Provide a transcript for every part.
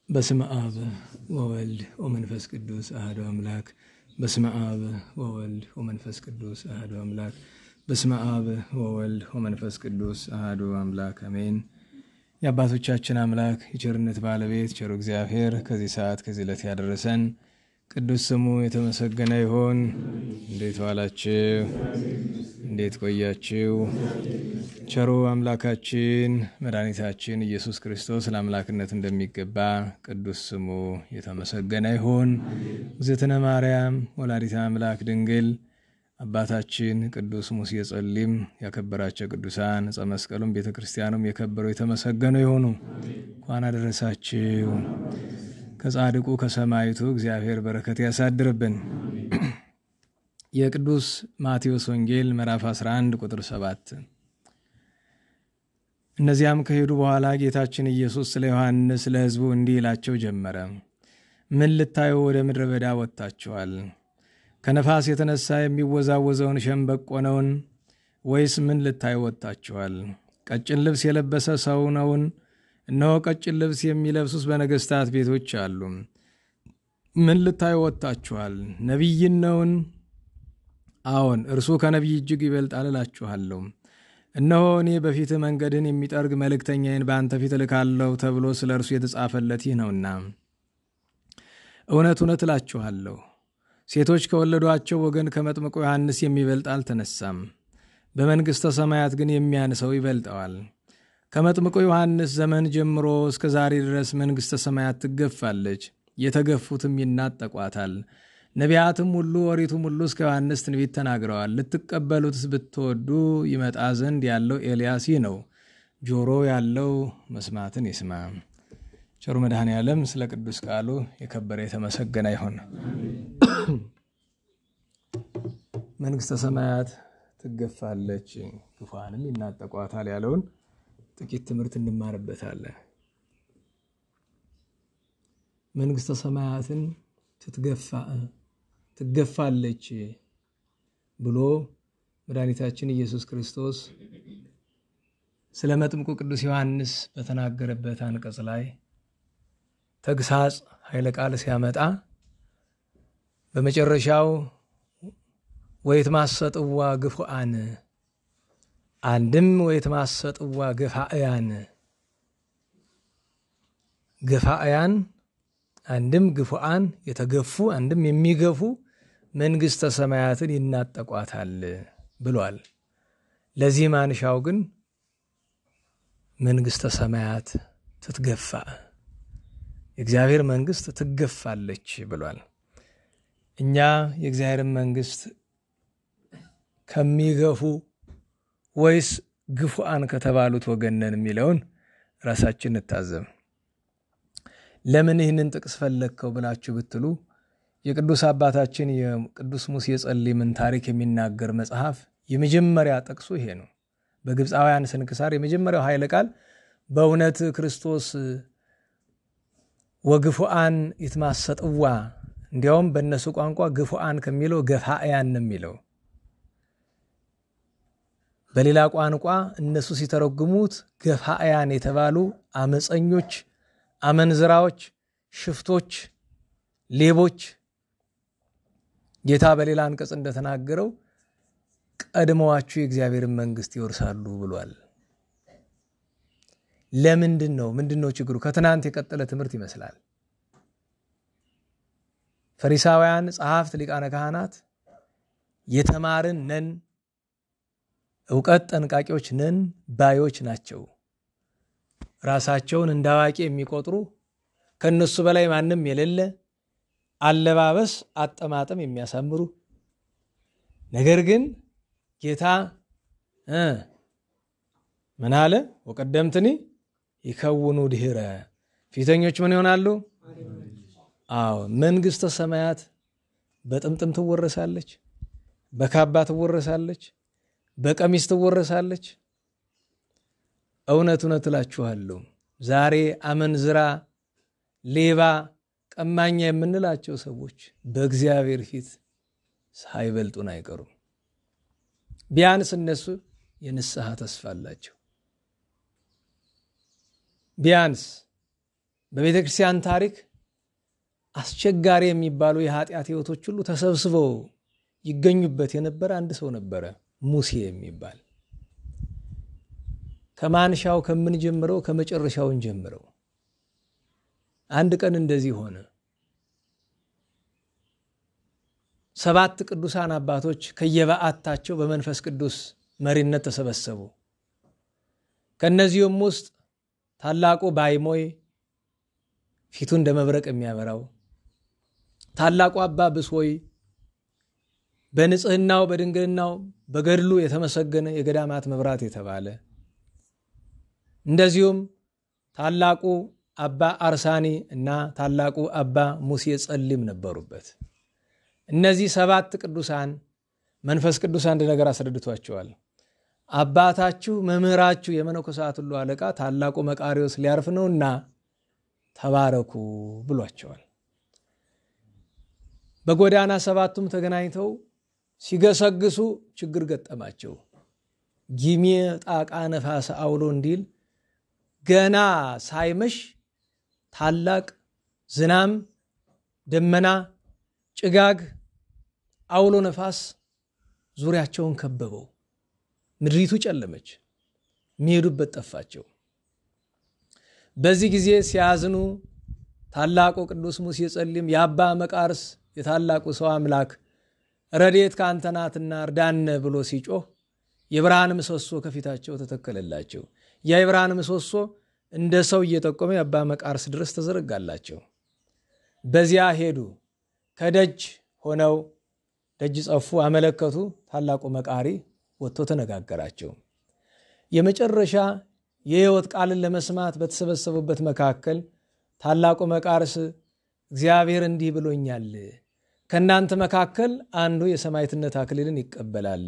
በስመ አብ ወወልድ ወመንፈስ ቅዱስ አሐዱ አምላክ። በስመ አብ ወወልድ ወመንፈስ ቅዱስ አሐዱ አምላክ። በስመ አብ ወወልድ ወመንፈስ ቅዱስ አሐዱ አምላክ አሜን። የአባቶቻችን አምላክ የቸርነት ባለቤት ቸሩ እግዚአብሔር ከዚህ ሰዓት ከዚህ ዕለት ያደረሰን ቅዱስ ስሙ የተመሰገነ ይሁን። እንዴት ዋላችሁ? እንዴት ቆያችሁ? ቸሩ አምላካችን መድኃኒታችን ኢየሱስ ክርስቶስ ለአምላክነት እንደሚገባ ቅዱስ ስሙ የተመሰገነ ይሁን። እግዝእትነ ማርያም ወላዲተ አምላክ ድንግል አባታችን ቅዱስ ሙሴ ጸሊም ያከበራቸው ቅዱሳን ዕፀ መስቀሉም ቤተ ክርስቲያኑም የከበሩ የተመሰገኑ ይሁኑ። እንኳን አደረሳችሁ። ከጻድቁ ከሰማይቱ እግዚአብሔር በረከት ያሳድርብን። የቅዱስ ማቴዎስ ወንጌል ምዕራፍ 11 ቁጥር 7። እነዚያም ከሄዱ በኋላ ጌታችን ኢየሱስ ስለ ዮሐንስ ለሕዝቡ እንዲህ ይላቸው ጀመረ። ምን ልታዩ ወደ ምድረ በዳ ወጥታችኋል? ከነፋስ የተነሳ የሚወዛወዘውን ሸምበቆ ነውን? ወይስ ምን ልታዩ ወጥታችኋል? ቀጭን ልብስ የለበሰ ሰው ነውን? እነሆ ቀጭን ልብስ የሚለብሱት በነገሥታት ቤቶች አሉ። ምን ልታዩ ወጥታችኋል? ነቢይን ነውን? አዎን፣ እርሱ ከነቢይ እጅግ ይበልጣል እላችኋለሁ። እነሆ እኔ በፊት መንገድን የሚጠርግ መልእክተኛዬን በአንተ ፊት እልካለሁ ተብሎ ስለ እርሱ የተጻፈለት ይህ ነውና። እውነት እውነት እላችኋለሁ፣ ሴቶች ከወለዷቸው ወገን ከመጥምቁ ዮሐንስ የሚበልጥ አልተነሳም። በመንግሥተ ሰማያት ግን የሚያንሰው ይበልጠዋል። ከመጥምቁ ዮሐንስ ዘመን ጀምሮ እስከ ዛሬ ድረስ መንግሥተ ሰማያት ትገፋለች፣ የተገፉትም ይናጠቋታል። ነቢያትም ሁሉ ኦሪቱም ሁሉ እስከ ዮሐንስ ትንቢት ተናግረዋል። ልትቀበሉትስ ብትወዱ ይመጣ ዘንድ ያለው ኤልያስ ይህ ነው። ጆሮ ያለው መስማትን ይስማ። ቸሩ መድኃኔ ዓለም ስለ ቅዱስ ቃሉ የከበረ የተመሰገነ ይሁን። መንግሥተ ሰማያት ትገፋለች፣ ክፉአንም ይናጠቋታል ያለውን ጥቂት ትምህርት እንማርበታለን። መንግሥተ ሰማያትን ትገፋለች ብሎ መድኃኒታችን ኢየሱስ ክርስቶስ ስለ መጥምቁ ቅዱስ ዮሐንስ በተናገረበት አንቀጽ ላይ ተግሳጽ ኃይለ ቃል ሲያመጣ በመጨረሻው ወይትማሰጥዋ ግፉአን፣ አንድም ወይትማሰጥዋ ገፋእያን፣ ገፋእያን አንድም ግፉአን የተገፉ አንድም የሚገፉ መንግሥተ ሰማያትን ይናጠቋታል ብሏል። ለዚህ ማንሻው ግን መንግሥተ ሰማያት ትትገፋ፣ የእግዚአብሔር መንግሥት ትገፋለች ብሏል። እኛ የእግዚአብሔርን መንግሥት ከሚገፉ ወይስ ግፉአን ከተባሉት ወገን ነን የሚለውን ራሳችን እንታዘብ። ለምን ይህንን ጥቅስ ፈለግከው ብላችሁ ብትሉ የቅዱስ አባታችን የቅዱስ ሙሴ ጸሊምን ታሪክ የሚናገር መጽሐፍ የመጀመሪያ ጥቅሱ ይሄ ነው። በግብፃውያን ስንክሳር የመጀመሪያው ኃይለ ቃል በእውነት ክርስቶስ ወግፉአን ይትማሰጥዋ፣ እንዲያውም በእነሱ ቋንቋ ግፉአን ከሚለው ገፋእያን ነው የሚለው። በሌላ ቋንቋ እነሱ ሲተረጉሙት ገፋእያን የተባሉ አመፀኞች፣ አመንዝራዎች፣ ሽፍቶች፣ ሌቦች። ጌታ በሌላ አንቀጽ እንደተናገረው ቀድመዋችሁ የእግዚአብሔርን መንግሥት ይወርሳሉ ብሏል። ለምንድን ነው? ምንድን ነው ችግሩ? ከትናንት የቀጠለ ትምህርት ይመስላል። ፈሪሳውያን፣ ጸሐፍት፣ ሊቃነ ካህናት የተማርን ነን፣ ዕውቀት ጠንቃቂዎች ነን ባዮች ናቸው። ራሳቸውን እንደ አዋቂ የሚቆጥሩ፣ ከነሱ በላይ ማንም የሌለ፣ አለባበስ አጠማጠም የሚያሳምሩ። ነገር ግን ጌታ ምን አለ? ወቀደምትኒ ይከውኑ ድኅረ፣ ፊተኞች ምን ይሆናሉ? አዎ፣ መንግሥተ ሰማያት በጥምጥም ትወረሳለች፣ በካባ ትወረሳለች፣ በቀሚስ ትወረሳለች። እውነት እውነት እላችኋለሁ ዛሬ አመንዝራ፣ ሌባ፣ ቀማኛ የምንላቸው ሰዎች በእግዚአብሔር ፊት ሳይበልጡን አይቀሩም። ቢያንስ እነሱ የንስሐ ተስፋ አላቸው። በቤተ ክርስቲያን ታሪክ አስቸጋሪ የሚባሉ የኃጢአት ህይወቶች ሁሉ ተሰብስበው ይገኙበት የነበረ አንድ ሰው ነበረ፣ ሙሴ የሚባል። ከማንሻው ከምን ጀምረው ከመጨረሻውን ጀምረው አንድ ቀን እንደዚህ ሆነ። 7 ቅዱሳን አባቶች ከየበዓታቸው በመንፈስ ቅዱስ መሪነት ተሰበሰቡ። ከነዚህም ውስጥ ታላቁ ባይሞይ ፊቱ እንደ መብረቅ የሚያበራው፣ ታላቁ አባ ብሶይ በንጽህናው በድንግልናው በገድሉ የተመሰገነ የገዳማት መብራት የተባለ፣ እንደዚሁም ታላቁ አባ አርሳኒ እና ታላቁ አባ ሙሴ ጸሊም ነበሩበት። እነዚህ 7 ቅዱሳን መንፈስ ቅዱስ አንድ ነገር አስረድቷቸዋል። አባታችሁ መምህራችሁ የመነኮሳት ሁሉ አለቃ ታላቁ መቃርዮስ ሊያርፍ ነውና ተባረኩ ብሏቸዋል። በጎዳና 7ቱም ተገናኝተው ሲገሰግሱ ችግር ገጠማቸው። ጊሜ ጣቃ ነፋስ አውሎ እንዲል ገና ሳይመሽ ታላቅ ዝናም፣ ደመና፣ ጭጋግ፣ አውሎ ነፋስ ዙሪያቸውን ከበበው። ምድሪቱ ጨለመች፣ የሚሄዱበት ጠፋቸው። በዚህ ጊዜ ሲያዝኑ ታላቁ ቅዱስ ሙሴ ጸሊም የአባ መቃርስ የታላቁ ሰው አምላክ ረድኤት ከአንተ ናትና እርዳን ብሎ ሲጮህ የብርሃን ምሰሶ ከፊታቸው ተተከለላቸው። ያ የብርሃን ምሰሶ እንደ ሰው እየጠቆመ የአባ መቃርስ ድረስ ተዘረጋላቸው። በዚያ ሄዱ። ከደጅ ሆነው ደጅ ጸፉ፣ አመለከቱ። ታላቁ መቃሪ ወጥቶ ተነጋገራቸው። የመጨረሻ የሕይወት ቃልን ለመስማት በተሰበሰቡበት መካከል ታላቁ መቃርስ እግዚአብሔር እንዲህ ብሎኛል፣ ከእናንተ መካከል አንዱ የሰማዕትነት አክሊልን ይቀበላል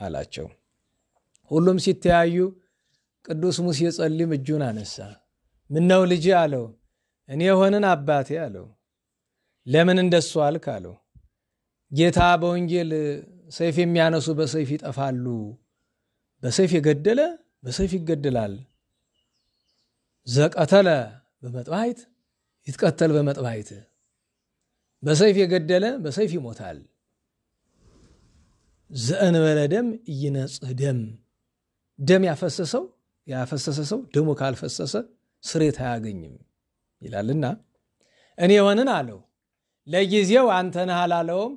አላቸው። ሁሉም ሲተያዩ ቅዱስ ሙሴ ጸሊም እጁን አነሳ። ምነው ልጅ አለው። እኔ ሆንን አባቴ አለው። ለምን እንደሱ አልክ አለው። ጌታ በወንጌል ሰይፍ የሚያነሱ በሰይፍ ይጠፋሉ፣ በሰይፍ የገደለ በሰይፍ ይገደላል፣ ዘቀተለ በመጥባይት ይትቀተል በመጥባይት፣ በሰይፍ የገደለ በሰይፍ ይሞታል፣ ዘእንበለ ደም ይነጽህ ደም፣ ደም ያፈሰሰ ሰው ደሙ ካልፈሰሰ ስሬት አያገኝም ይላልና እኔ ሆንን አለው። ለጊዜው አንተ ነህ አላለውም።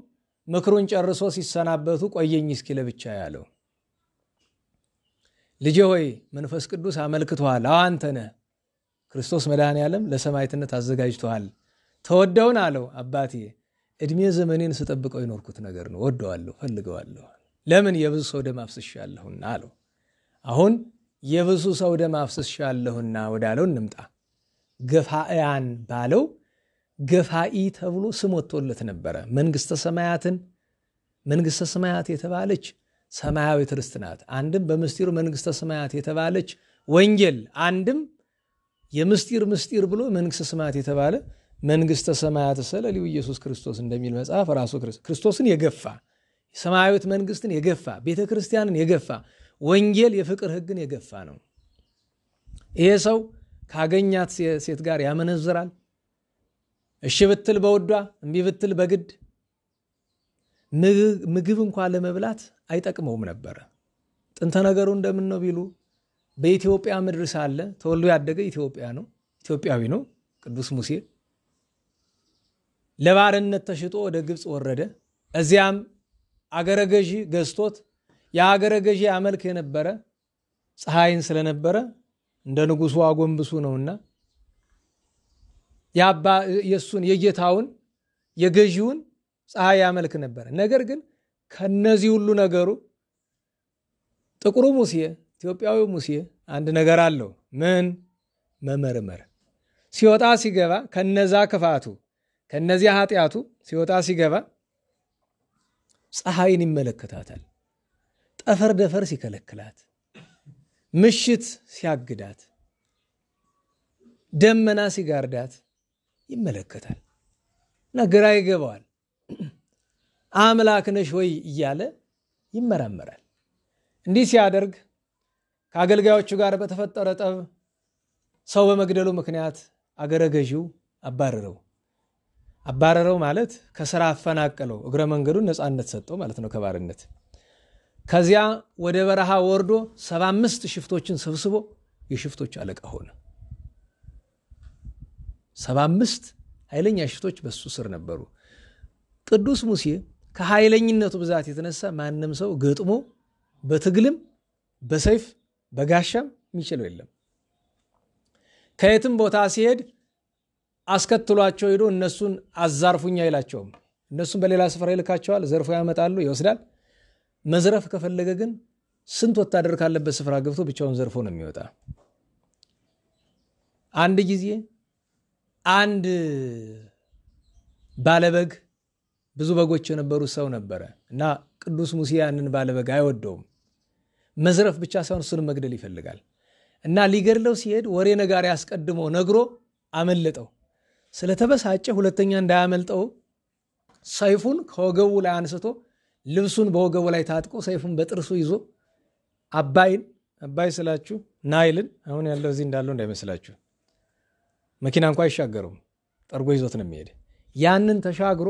ምክሩን ጨርሶ ሲሰናበቱ ቆየኝ እስኪ ለብቻ ያለው። ልጄ ሆይ መንፈስ ቅዱስ አመልክቷል፣ አንተ ነህ ክርስቶስ መድኃኔዓለም ለሰማዕትነት አዘጋጅቷል፣ ተወደውን አለው። አባቴ እድሜ ዘመኔን ስጠብቀው የኖርኩት ነገር ነው፣ ወደዋለሁ፣ ፈልገዋለሁ። ለምን? የብዙ ሰው ደም አፍስሻለሁና አለው። አሁን የብዙ ሰው ደም አፍስሻለሁና ወዳለው እንምጣ። ገፋእያን ባለው ገፋኢ ተብሎ ስም ወጥቶለት ነበረ። መንግስተ ሰማያት የተባለች ሰማያዊት ርስት ናት። አንድም በምስጢሩ መንግስተ ሰማያት የተባለች ወንጌል፣ አንድም የምስጢር ብሎ መንግስተ ሰማያት የተባለ መንግስተ ሰማያት ሰለሊው ኢየሱስ ክርስቶስ እንደሚል መጽሐፍ ራሱ ክርስቶስን የገፋ ሰማያዊት መንግስትን የገፋ ቤተ ክርስቲያንን የገፋ ወንጌል የፍቅር ህግን የገፋ ነው። ይሄ ሰው ካገኛት ሴት ጋር ያመነዝራል። እሺ ብትል በውዷ እምቢ ብትል በግድ ምግብ እንኳን ለመብላት አይጠቅመውም ነበር። ጥንተ ነገሩ እንደምን ነው ቢሉ በኢትዮጵያ ምድር ሳለ ተወልዶ ያደገ ኢትዮጵያዊ ነው። ቅዱስ ሙሴ ለባርነት ተሽጦ ወደ ግብጽ ወረደ። እዚያም አገረ ገዢ ገዝቶት የአገረ ገዢ አመልክ የነበረ ፀሐይን ስለነበረ እንደ ንጉሱ አጎንብሱ ነውና የሱን የጌታውን የገዢውን ፀሐይ ያመልክ ነበር። ነገር ግን ከነዚህ ሁሉ ነገሩ ጥቁሩ ሙሴ ኢትዮጵያዊው ሙሴ አንድ ነገር አለው። ምን? መመርመር። ሲወጣ ሲገባ ከነዛ ክፋቱ ከነዚያ ኃጢያቱ ሲወጣ ሲገባ ፀሐይን ይመለከታታል። ጠፈር ደፈር ሲከለክላት፣ ምሽት ሲያግዳት፣ ደመና ሲጋርዳት ይመለከታል። ግራ ይገባዋል። አምላክ ነሽ ወይ እያለ ይመራመራል። እንዲህ ሲያደርግ ከአገልጋዮቹ ጋር በተፈጠረ ጠብ ሰው በመግደሉ ምክንያት አገረ ገዢው አባረረው ማለት ከስራ አፈናቀለው፣ እግረ መንገዱን ነፃነት ሰጠው ማለት ነው ከባርነት። ከዚያ ወደ በረሃ ወርዶ 75 ሽፍቶችን ሰብስቦ የሽፍቶች አለቃ ሆነ። 75 ኃይለኛ ሽፍቶች በሱ ስር ነበሩ። ቅዱስ ሙሴ ከኃይለኝነቱ ብዛት የተነሳ ማንም ሰው ገጥሞ በትግልም በሰይፍ በጋሻም የሚችለው የለም። ከየትም ቦታ ሲሄድ አስከትሏቸው ሄዶ እነሱን አዛርፉኛ ይላቸውም። እነሱን በሌላ ስፍራ ይልካቸዋል፣ ዘርፎ ያመጣሉ፣ ይወስዳል። መዝረፍ ከፈለገ ግን ስንት ወታደር ካለበት ስፍራ ገብቶ ብቻውን ዘርፎ ነው የሚወጣ። አንድ ጊዜ አንድ ባለበግ ብዙ በጎች የነበሩ ሰው ነበረ እና ቅዱስ ሙሴ ያንን ባለበግ አይወደውም። መዝረፍ ብቻ ሳይሆን እሱንም መግደል ይፈልጋል እና ሊገድለው ሲሄድ ወሬ ነጋሪ አስቀድሞ ነግሮ አመለጠው። ስለተበሳጨ ሁለተኛ እንዳያመልጠው ሰይፉን ከወገቡ ላይ አንስቶ ልብሱን በወገቡ ላይ ታጥቆ ሰይፉን በጥርሱ ይዞ አባይ ስላችሁ ናይልን አሁን ያለው እዚህ እንዳለው እንዳይመስላችሁ መኪና እንኳን አይሻገረውም፣ ጠርጎ ይዞት ነው የሚሄድ። ያንን ተሻግሮ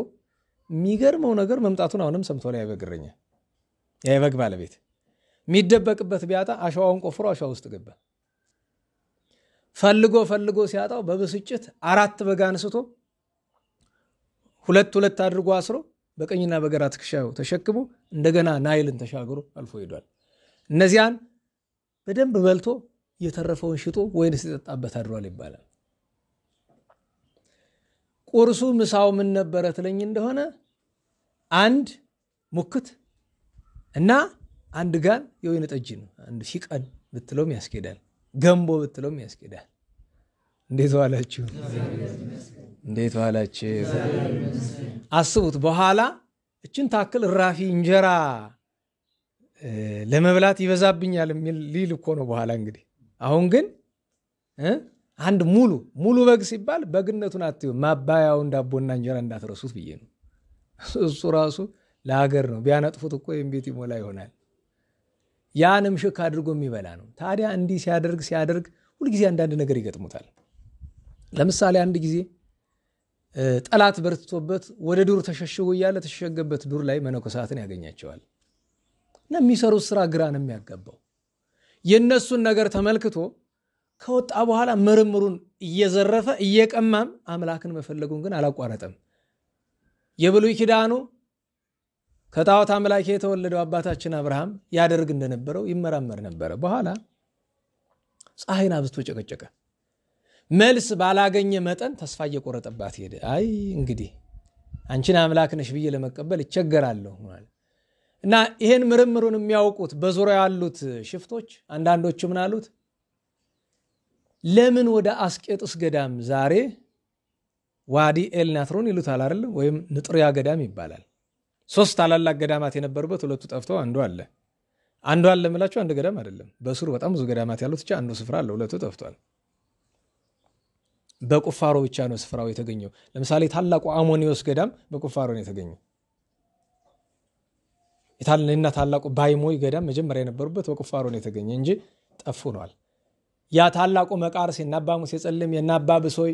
የሚገርመው ነገር መምጣቱን አሁንም ሰምቶ ላይ ያበግረኛ የበግ ባለቤት የሚደበቅበት ቢያጣ አሸዋውን ቆፍሮ አሸዋ ውስጥ ገባ። ፈልጎ ሲያጣው በብስጭት 4 በግ አንስቶ ሁለት አድርጎ አስሮ በቀኝና በግራ ትከሻው ተሸክሞ እንደገና ናይልን ተሻግሮ አልፎ ሄዷል። እነዚያን በደንብ በልቶ የተረፈውን ሽጦ ወይን ሲጠጣበት አድሯል ይባላል። ቁርሱ ምሳው ምን ነበረ ትለኝ እንደሆነ አንድ ሙክት እና አንድ ጋን የወይን ጠጅ ነው። አንድ ሺቀን ብትሎም ያስኬዳል፣ ገንቦ ብትሎም ያስኬዳል። እንዴት ዋላችሁ? አስቡት። በኋላ እችን ታክል ራፊ እንጀራ ለመብላት ይበዛብኛል የሚል ሊል እኮ ነው በኋላ እንግዲህ። አሁን ግን አንድ ሙሉ በግ ሲባል በግነቱን አትዩ፣ ማባያውን ዳቦና እንጀራ እንዳትረሱት ብዬ ነው። እሱ ራሱ ለሀገር ነው። ቢያነጥፉት እኮ ቤት ይሞላ ይሆናል። ያንም ሽክ አድርጎ የሚበላ ነው። ታዲያ እንዲህ ሲያደርግ ሁልጊዜ አንዳንድ ነገር ይገጥሙታል። ለምሳሌ አንድ ጊዜ ጠላት በርትቶበት ወደ ዱር ተሸሽጎ እያለ ተሸሸገበት ዱር ላይ መነኮሳትን ያገኛቸዋል እና የሚሰሩት ስራ ግራ ነው የሚያጋባው። የነሱን ነገር ተመልክቶ ከወጣ በኋላ ምርምሩን እየዘረፈ እየቀማም አምላክን መፈለጉን ግን አላቋረጠም። የብሉይ ኪዳኑ ከጣዖት አምላክ የተወለደው አባታችን አብርሃም ያደርግ እንደነበረው ይመራመር ነበረ። በኋላ ፀሐይን አብዝቶ ጨቀጨቀ። መልስ ባላገኘ መጠን ተስፋ እየቆረጠባት ሄደ። አይ እንግዲህ አንቺን አምላክ ነሽ ብዬ ለመቀበል ይቸገራለሁ ማለት እና ይሄን ምርምሩን የሚያውቁት በዙሪያው ያሉት ሽፍቶች አንዳንዶቹ ምን አሉት? ለምን ወደ አስቄጥስ ገዳም ዛሬ ዋዲ ኤልናትሮን ይሉታል አይደል? ወይም ንጥሪያ ገዳም ይባላል። 3 ታላላቅ ገዳማት የነበሩበት 2 ጠፍተው አንዱ አለ የምላችሁ አንድ ገዳም አይደለም። በስሩ በጣም ብዙ ገዳማት ያሉት ብቻ አንዱ ስፍራ አለ፣ 2 ጠፍቷል። በቁፋሮ ብቻ ነው ስፍራው የተገኘው። ለምሳሌ ታላቁ አሞኒዮስ ገዳም በቁፋሮ ነው የተገኘው። የታለና ታላቁ ባይሞይ ገዳም መጀመሪያ የነበሩበት በቁፋሮ ነው የተገኘ እንጂ ጠፉ ነዋል። ያ ታላቁ መቃርስ የናባ ሙሴ ጸልም የናባ ብሶይ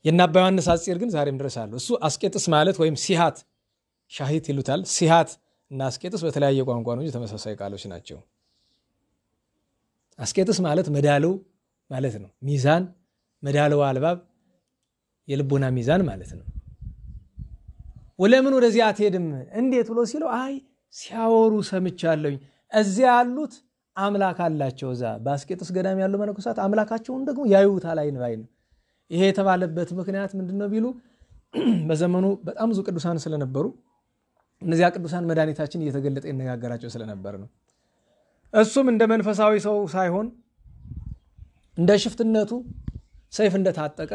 የናባ ዮሐንስ አጽር ግን ዛሬም ድረስ አሉ። እሱ አስቄጥስ ማለት ወይም ሲሃት ሻሂት ይሉታል። ሲሃት እና አስቄጥስ በተለያየ ቋንቋ ነው እንጂ ተመሳሳይ ቃሎች ናቸው። አስቄጥስ ማለት መዳለው ማለት ነው። ሚዛን መዳለው አልባብ የልቦና ሚዛን ማለት ነው። ወለምን ወደዚህ አትሄድም እንዴት ብሎ ሲለው አይ ሲያወሩ ሰምቻለሁ። እዚያ ያሉት አምላክ አላቸው። እዛ በአስቄጥስ ገዳም ያሉ መነኮሳት አምላካቸውን ደግሞ ያዩታል አይን ባይን። ይሄ የተባለበት ምክንያት ምንድነው ቢሉ በዘመኑ በጣም ብዙ ቅዱሳን ስለነበሩ እነዚያ ቅዱሳን መድኃኒታችን እየተገለጠ ይነጋገራቸው ስለነበር ነው። እሱም እንደ መንፈሳዊ ሰው ሳይሆን እንደ ሽፍትነቱ ሰይፍ እንደታጠቀ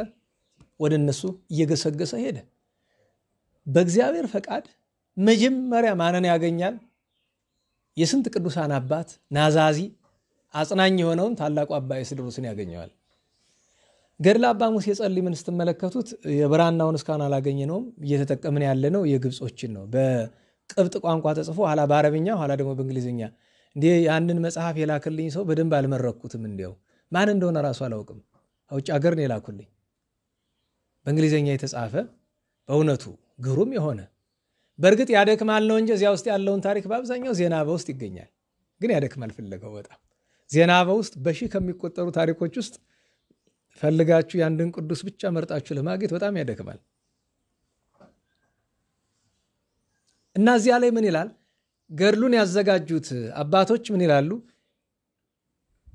ወደ እነሱ እየገሰገሰ ሄደ። በእግዚአብሔር ፈቃድ መጀመሪያ ማንን ያገኛል? የስንት ቅዱሳን አባት ናዛዚ አጽናኝ የሆነውን ታላቁ አባ ኤስድሮስን ያገኘዋል። ገድለ አባ ሙሴ ጸሊምን ስትመለከቱት የብራናውን እስካሁን አላገኘነውም። እየተጠቀምን ያለነው የግብጾችን ነው። በቅብጥ ቋንቋ ተጽፎ ኋላ በአረብኛ ኋላ ደግሞ በእንግሊዝኛ። እንዴ ያንን መጽሐፍ የላከልኝ ሰው በደንብ አልመረኩትም። እንዲያው ማን እንደሆነ ራሱ አላውቅም። ከውጭ ሀገር ነው የላኩልኝ። በእንግሊዝኛ የተጻፈ በእውነቱ ግሩም የሆነ በእርግጥ ያደክማል ነው እንጂ እዚያ ውስጥ ያለውን ታሪክ በአብዛኛው ዜና አበው ውስጥ ይገኛል። ግን ያደክማል ፍለጋው በጣም ዜና አበው ውስጥ በሺህ ከሚቆጠሩ ታሪኮች ውስጥ ፈልጋችሁ ያንድን ቅዱስ ብቻ መርጣችሁ ለማግኘት በጣም ያደክማል። እና እዚያ ላይ ምን ይላል? ገድሉን ያዘጋጁት አባቶች ምን ይላሉ?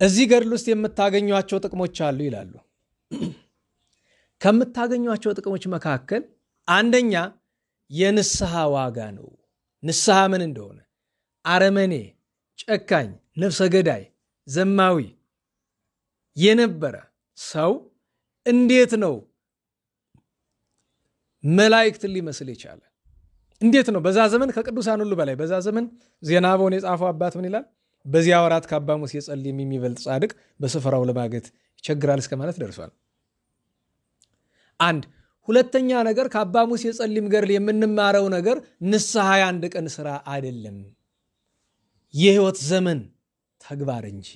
እዚህ ገድል ውስጥ የምታገኟቸው ጥቅሞች አሉ ይላሉ። ከምታገኟቸው ጥቅሞች መካከል አንደኛ የንስሐ ዋጋ ነው። ንስሐ ምን እንደሆነ፣ አረመኔ፣ ጨካኝ፣ ነፍሰ ገዳይ፣ ዘማዊ የነበረ ሰው እንዴት ነው መላእክትን ሊመስል የቻለ? እንዴት ነው? በዛ ዘመን ከቅዱሳን ሁሉ በላይ በዛ ዘመን ዜና አበውን የጻፈው አባት ምን ይላል? በዚያ ወራት ከአባ ሙሴ ጸሊም የሚበልጥ ጻድቅ በስፍራው ለማግኘት ይቸግራል እስከ ማለት ደርሷል። አንድ ሁለተኛ ነገር ከአባ ሙሴ ጸሊም ገድል የምንማረው ነገር ንስሐ የአንድ ቀን ስራ አይደለም፣ የህይወት ዘመን ተግባር እንጂ።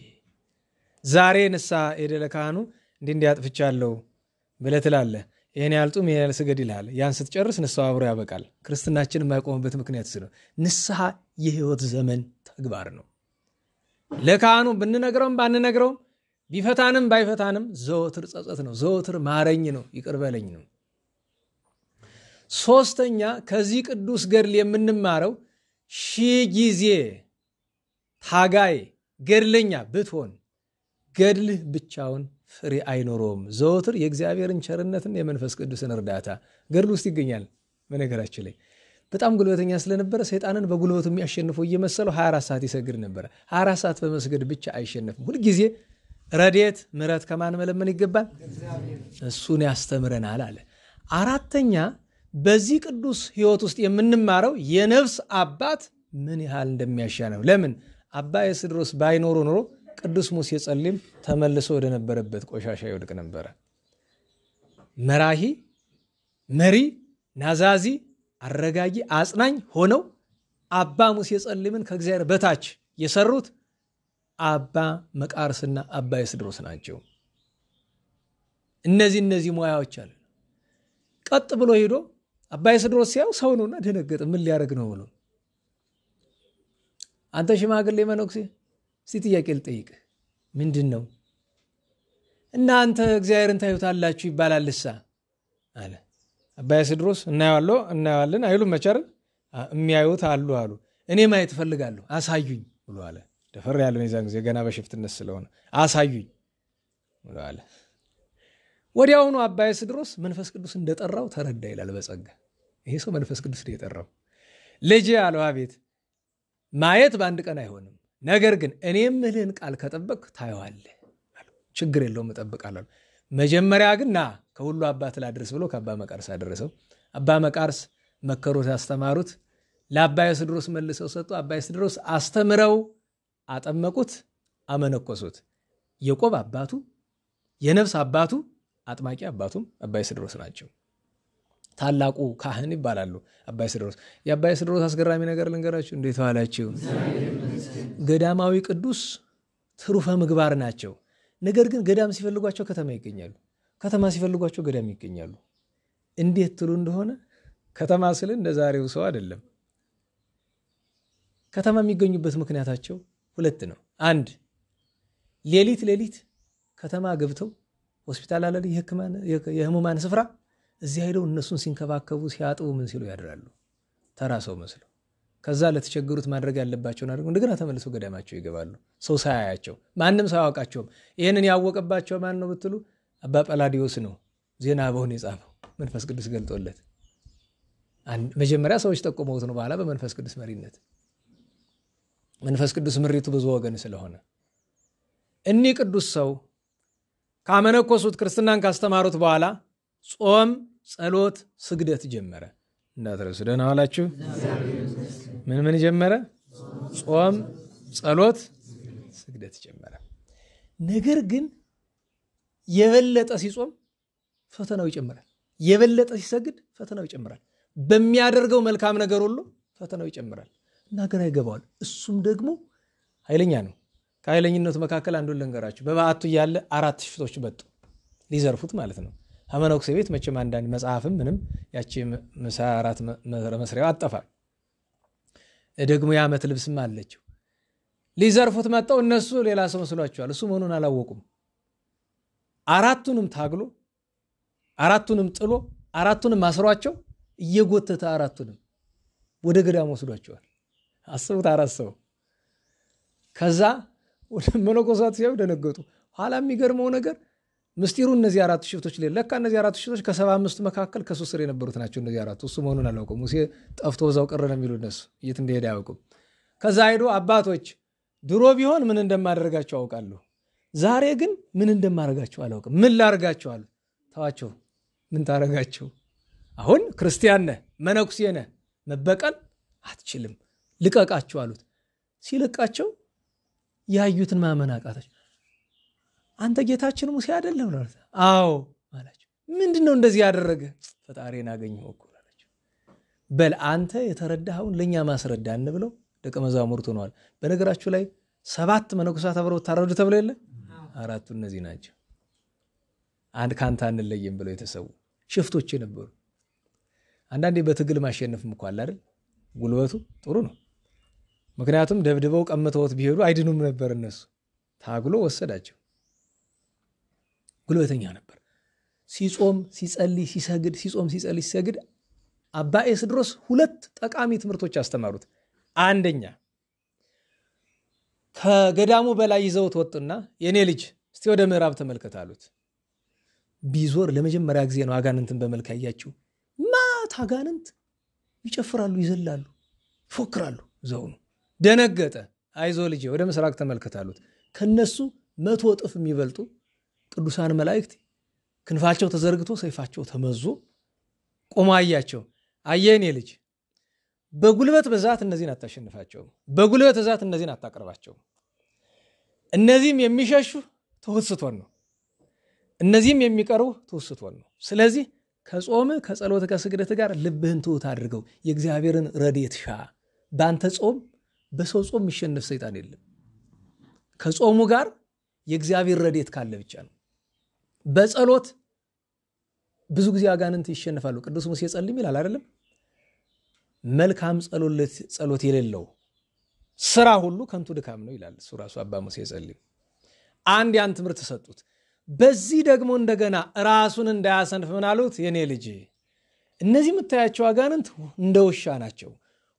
ዛሬ ንስሐ ሄደህ ለካህኑ እንዲያጥፍቻለሁ ብለህ ትላለህ። ይህን ያልጡም ይህን ያልስገድ ይልሃል። ያን ስትጨርስ ንስሐ አብሮ ያበቃል። ክርስትናችን የማይቆምበት ምክንያት ነው። ንስሐ የህይወት ዘመን ተግባር ነው። ለካህኑ ብንነግረውም ባንነግረውም ቢፈታንም ባይፈታንም ዘወትር ጸጸት ነው። ዘወትር ማረኝ ነው፣ ይቅር በለኝ ነው። ሶስተኛ ከዚህ ቅዱስ ገድል የምንማረው ሺህ ጊዜ ታጋይ ገድለኛ ብትሆን ገድልህ ብቻውን ፍሬ አይኖረውም። ዘወትር የእግዚአብሔርን ቸርነትና የመንፈስ ቅዱስን እርዳታ ገድል ውስጥ ይገኛል። በነገራችን ላይ በጣም ጉልበተኛ ስለነበረ ሰይጣንን በጉልበቱ የሚያሸንፈው እየመሰለው 24 ሰዓት ይሰግድ ነበረ። 24 ሰዓት በመስገድ ብቻ አይሸነፍም። ሁልጊዜ ረድኤት ምሕረት ከማን መለመን ይገባል? እሱን ያስተምረናል አለ። አራተኛ በዚህ ቅዱስ ሕይወት ውስጥ የምንማረው የነፍስ አባት ምን ያህል እንደሚያሻ ነው። ለምን? አባ ኤስድሮስ ባይኖሩ ኖሮ ቅዱስ ሙሴ ጸሊም ተመልሶ ወደ ነበረበት ቆሻሻ ይወድቅ ነበረ። መራሂ፣ መሪ፣ ናዛዚ፣ አረጋጊ፣ አጽናኝ ሆነው አባ ሙሴ ጸሊምን ከእግዚአብሔር በታች የሰሩት አባ መቃርስና አባ ኤስድሮስ ናቸው። እነዚህ ሙያዎች አሉ። ቀጥ ብሎ ሄዶ አባ ኤስድሮስ ሲያው ሰው ነውና ደነገጠ። ምን ሊያደርግ ነው ብሎ አንተ ሽማግሌ መነኩሴ እስቲ ጥያቄ ልጠይቅህ፣ ምንድን ነው እናንተ እግዚአብሔርን ታዩታላችሁ ይባላልሳ አለ። አባ ኤስድሮስ እናየዋለን አይሉም መቸርን የሚያዩት አሉ። እኔ ማየት እፈልጋለሁ አሳዩኝ ብሎ አለ። ደፈር ያለ የዛን ጊዜ ገና በሽፍትነት ስለሆነ አሳዩኝ ብሎ አለ። ወዲያውኑ አባ ኤስድሮስ መንፈስ ቅዱስ እንደጠራው ተረዳ ይላል በጸጋ። ይሄ ሰው መንፈስ ቅዱስ የጠራው ልጄ አለው። አቤት። ማየት በአንድ ቀን አይሆንም፣ ነገር ግን እኔ የምልህን ቃል ከጠበቅ ታየዋለህ። ችግር የለውም እጠብቃለሁ። መጀመሪያ ግን ና ከሁሉ አባት ላድርስ ብሎ ከአባ መቃርስ አደረሰው። አባ መቃርስ መከሩት፣ ያስተማሩት፣ ለአባ ኤስድሮስ መልሰው ሰጡ። አባ ኤስድሮስ አስተምረው አጠመቁት፣ አመነኮሱት። የቆብ አባቱ የነፍስ አባቱ አጥማቂ አባቱም አባ ኤስድሮስ ናቸው። ታላቁ ካህን ይባላሉ አባ ኤስድሮስ። የአባ ኤስድሮስ አስገራሚ ነገር ልንገራችሁ። እንዴት ዋላችሁ? ገዳማዊ ቅዱስ ትሩፈ ምግባር ናቸው። ነገር ግን ገዳም ሲፈልጓቸው ከተማ ይገኛሉ፣ ከተማ ሲፈልጓቸው ገዳም ይገኛሉ። እንዴት ትሉ እንደሆነ ከተማ ስል እንደ ዛሬው ሰው አይደለም። ከተማ የሚገኙበት ምክንያታቸው ሁለት ነው። አንድ ሌሊት ከተማ ገብተው ሆስፒታል አለ የህሙማን ስፍራ እዚህ ሄደው እነሱን ሲንከባከቡ ሲያጥቡ ምን ሲሉ ያድራሉ፣ ተራ ሰው መስለው። ከዛ ለተቸገሩት ማድረግ ያለባቸውን አድርገው እንደገና ተመልሰው ገዳማቸው ይገባሉ፣ ሰው ሳያያቸው፣ ማንም ሳያውቃቸውም። ይህንን ያወቀባቸው ማን ነው ብትሉ አባ ጳላዲዮስ ነው። ዜና አበውን የጻፈው መንፈስ ቅዱስ ገልጦለት። መጀመሪያ ሰዎች ጠቁመውት ነው፣ በኋላ በመንፈስ ቅዱስ መሪነት። መንፈስ ቅዱስ ምሪቱ ብዙ ወገን ስለሆነ እኒህ ቅዱስ ሰው ካመነኮሱት ክርስትናን ካስተማሩት በኋላ ጾም፣ ጸሎት፣ ስግደት ጀመረ። እንዳትረሱ። ደህና ዋላችሁ። ምን ጀመረ? ጾም፣ ጸሎት፣ ስግደት ጀመረ። ነገር ግን የበለጠ ሲጾም ፈተናው ይጨምራል፣ የበለጠ ሲሰግድ ፈተናው ይጨምራል። በሚያደርገው መልካም ነገር ሁሉ ፈተናው ይጨምራል እና ግራ ይገባዋል። እሱም ደግሞ ኃይለኛ ነው። ከኃይለኝነቱ መካከል አንዱን ልንገራችሁ። በበዓቱ እያለ 4 ሽፍቶች መጡ። ሊዘርፉት ማለት ነው። ከመነኩሴ ቤት መቼም አንዳንድ መጽሐፍም ምንም ያቺ ምሳ እራት መስሪያው አጠፋም። ደግሞ የዓመት ልብስም አለችው። ሊዘርፉት መጣው። እነሱ ሌላ ሰው መስሏቸዋል። እሱ መሆኑን አላወቁም። አራቱንም ታግሎ አራቱንም ጥሎ አራቱንም ማስሯቸው እየጎተተ አራቱንም ወደ ገዳም ወስዷቸዋል። አስቡት፣ አራት ሰው። ከዛ ወደ መነኮሳት ሲያዩ ደነገጡ። ኋላ የሚገርመው ነገር ምስጢሩ እነዚህ አራቱ ሽፍቶች ለካ እነዚህ አራቱ ሽፍቶች ከ75 መካከል ከሱ ስር የነበሩት ናቸው። እነዚህ አራቱ እሱ መሆኑን አላውቁም። ሙሴ ጠፍቶ በዛው ቀረ ነው የሚሉ እነሱ የት እንደሄደ አያውቁም። ከዛ ሄዶ አባቶች ድሮ ቢሆን ምን እንደማደርጋቸው አውቃለሁ፣ ዛሬ ግን ምን እንደማደርጋቸው አላውቅም። ምን ላርጋቸው አሉ። ተዋቸው፣ ምን ታረጋቸው? አሁን ክርስቲያን ነህ መነኩሴ ነህ፣ መበቀል አትችልም፣ ልቀቃቸው አሉት። ሲለቃቸው ያዩትን ማመን አቃታቸው። አንተ ጌታችን ሙሴ አይደለም ነው? አዎ አላቸው። ምንድነው እንደዚህ ያደረገ? ፈጣሪን አገኘው እኮ አላቸው። በል አንተ የተረዳኸውን ለኛ ማስረዳን ብለው ደቀ መዛሙርቱ ሆነዋል። በነገራችሁ ላይ 7 መነኮሳት አብረው ታረዱ ተብሎ የለ? አራቱ እነዚህ ናቸው። አንድ ካንተ አንለይም ብለው የተሰዉ ሽፍቶች ነበሩ። አንዳንዴ በትግል ማሸነፍም እኮ አለ አይደል? ጉልበቱ ጥሩ ነው። ምክንያቱም ደብድበው ቀምተውት ቢሄዱ አይድኑም ነበር። እነሱ ታግሎ ወሰዳቸው። ጉልበተኛ ነበር። ሲጾም ሲጸልይ ሲሰግድ፣ ሲጾም ሲጸልይ ሲሰግድ አባ ኤስድሮስ 2 ጠቃሚ ትምህርቶች አስተማሩት። አንደኛ ከገዳሙ በላይ ይዘውት ወጡና የኔ ልጅ እስቲ ወደ ምዕራብ ተመልከት አሉት። ቢዞር ለመጀመሪያ ጊዜ ነው አጋንንትን በመልክ ያያቸው። ማት አጋንንት ይጨፍራሉ፣ ይዘላሉ፣ ይፎክራሉ። ዘውኑ ደነገጠ። አይዞ ልጅ ወደ ምስራቅ ተመልከት አሉት። ከነሱ 100 እጥፍ የሚበልጡ ቅዱሳን መላእክት ክንፋቸው ተዘርግቶ ሰይፋቸው ተመዞ ቆሞ አያቸው። አየኔ ልጅ በጉልበት ብዛት እነዚህን አታሸንፋቸው፣ በጉልበት ብዛት እነዚህን አታቀርባቸው። እነዚህም የሚሸሹ ተወስቶን ነው፣ እነዚህም የሚቀርቡ ተወስቶን ነው። ስለዚህ ከጾም ከጸሎት ከስግደት ጋር ልብህን ትውት አድርገው፣ የእግዚአብሔርን ረድኤት ሻ። በአንተ ጾም በሰው ጾም የሚሸነፍ ሰይጣን የለም። ከጾሙ ጋር የእግዚአብሔር ረድኤት ካለ ብቻ ነው። በጸሎት ብዙ ጊዜ አጋንንት ይሸነፋሉ። ቅዱስ ሙሴ ጸልም ይላል አይደለም? መልካም ጸሎት የሌለው ስራ ሁሉ ከንቱ ድካም ነው ይላል እሱ ራሱ አባ ሙሴ ጸልም። አንድ ያን ትምህርት ሰጡት። በዚህ ደግሞ እንደገና ራሱን እንዳያሰንፍ ምን አሉት? የኔ ልጅ እነዚህ የምታያቸው አጋንንት እንደ ውሻ ናቸው።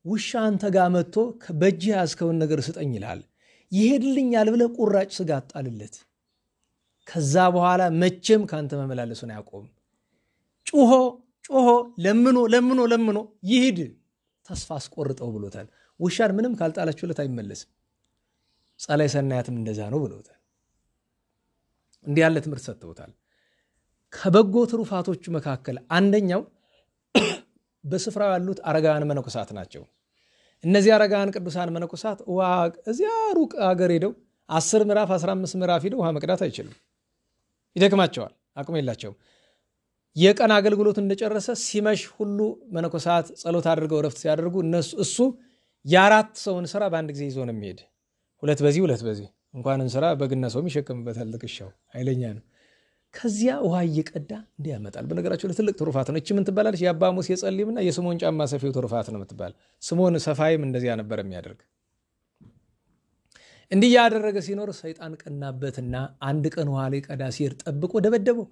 ውሻ አንተ ጋር መጥቶ በእጅህ ያዝከውን ነገር ስጠኝ ይላል። ይሄድልኛል ብለህ ቁራጭ ስጋ አጣልለት። ከዛ በኋላ መቼም ካንተ መመላለሱን አያቆም። ጮሆ ለምኖ ይሂድ፣ ተስፋ አስቆርጠው ብሎታል። ውሻን ምንም ካልጣላችሁለት አይመለስም። ጸላይ ሰናያትም እንደዛ ነው ብሎታል። እንዲህ ያለ ትምህርት ሰጥተውታል። ከበጎ ትሩፋቶቹ መካከል አንደኛው በስፍራው ያሉት አረጋውያን መነኮሳት ናቸው። እነዚህ አረጋውያን ቅዱሳን መነኮሳት እዚያ ሩቅ ሀገር ሄደው 10 ምዕራፍ 15 ምዕራፍ ሄደው ውሃ መቅዳት አይችሉም። ይደክማቸዋል፣ አቅም የላቸውም። የቀን አገልግሎት እንደጨረሰ ሲመሽ ሁሉ መነኮሳት ጸሎት አድርገው ረፍት ሲያደርጉ እሱ የ4 ሰውን ስራ በአንድ ጊዜ ይዞ ነው የሚሄድ። 2 በዚህ እንኳን ስራ በግና ሰውም ይሸከምበታል። ትከሻው ኃይለኛ ነው። ከዚያ ውሃ እየቀዳ እንዲህ ያመጣል። በነገራቸው ለትልቅ ትሩፋት ነው። እቺ ምን ትባላለች? የአባ ሙሴ ጸሊምና የስምዖን ጫማ ሰፊው ትሩፋት ነው የምትባል። ስምዖን ሰፋይም እንደዚያ ነበር የሚያደርግ። እንዲህ ያደረገ ሲኖር ሰይጣን ቀናበትና አንድ ቀን ውሃ ላይ ቀዳ ሲር ጠብቆ ደበደበው።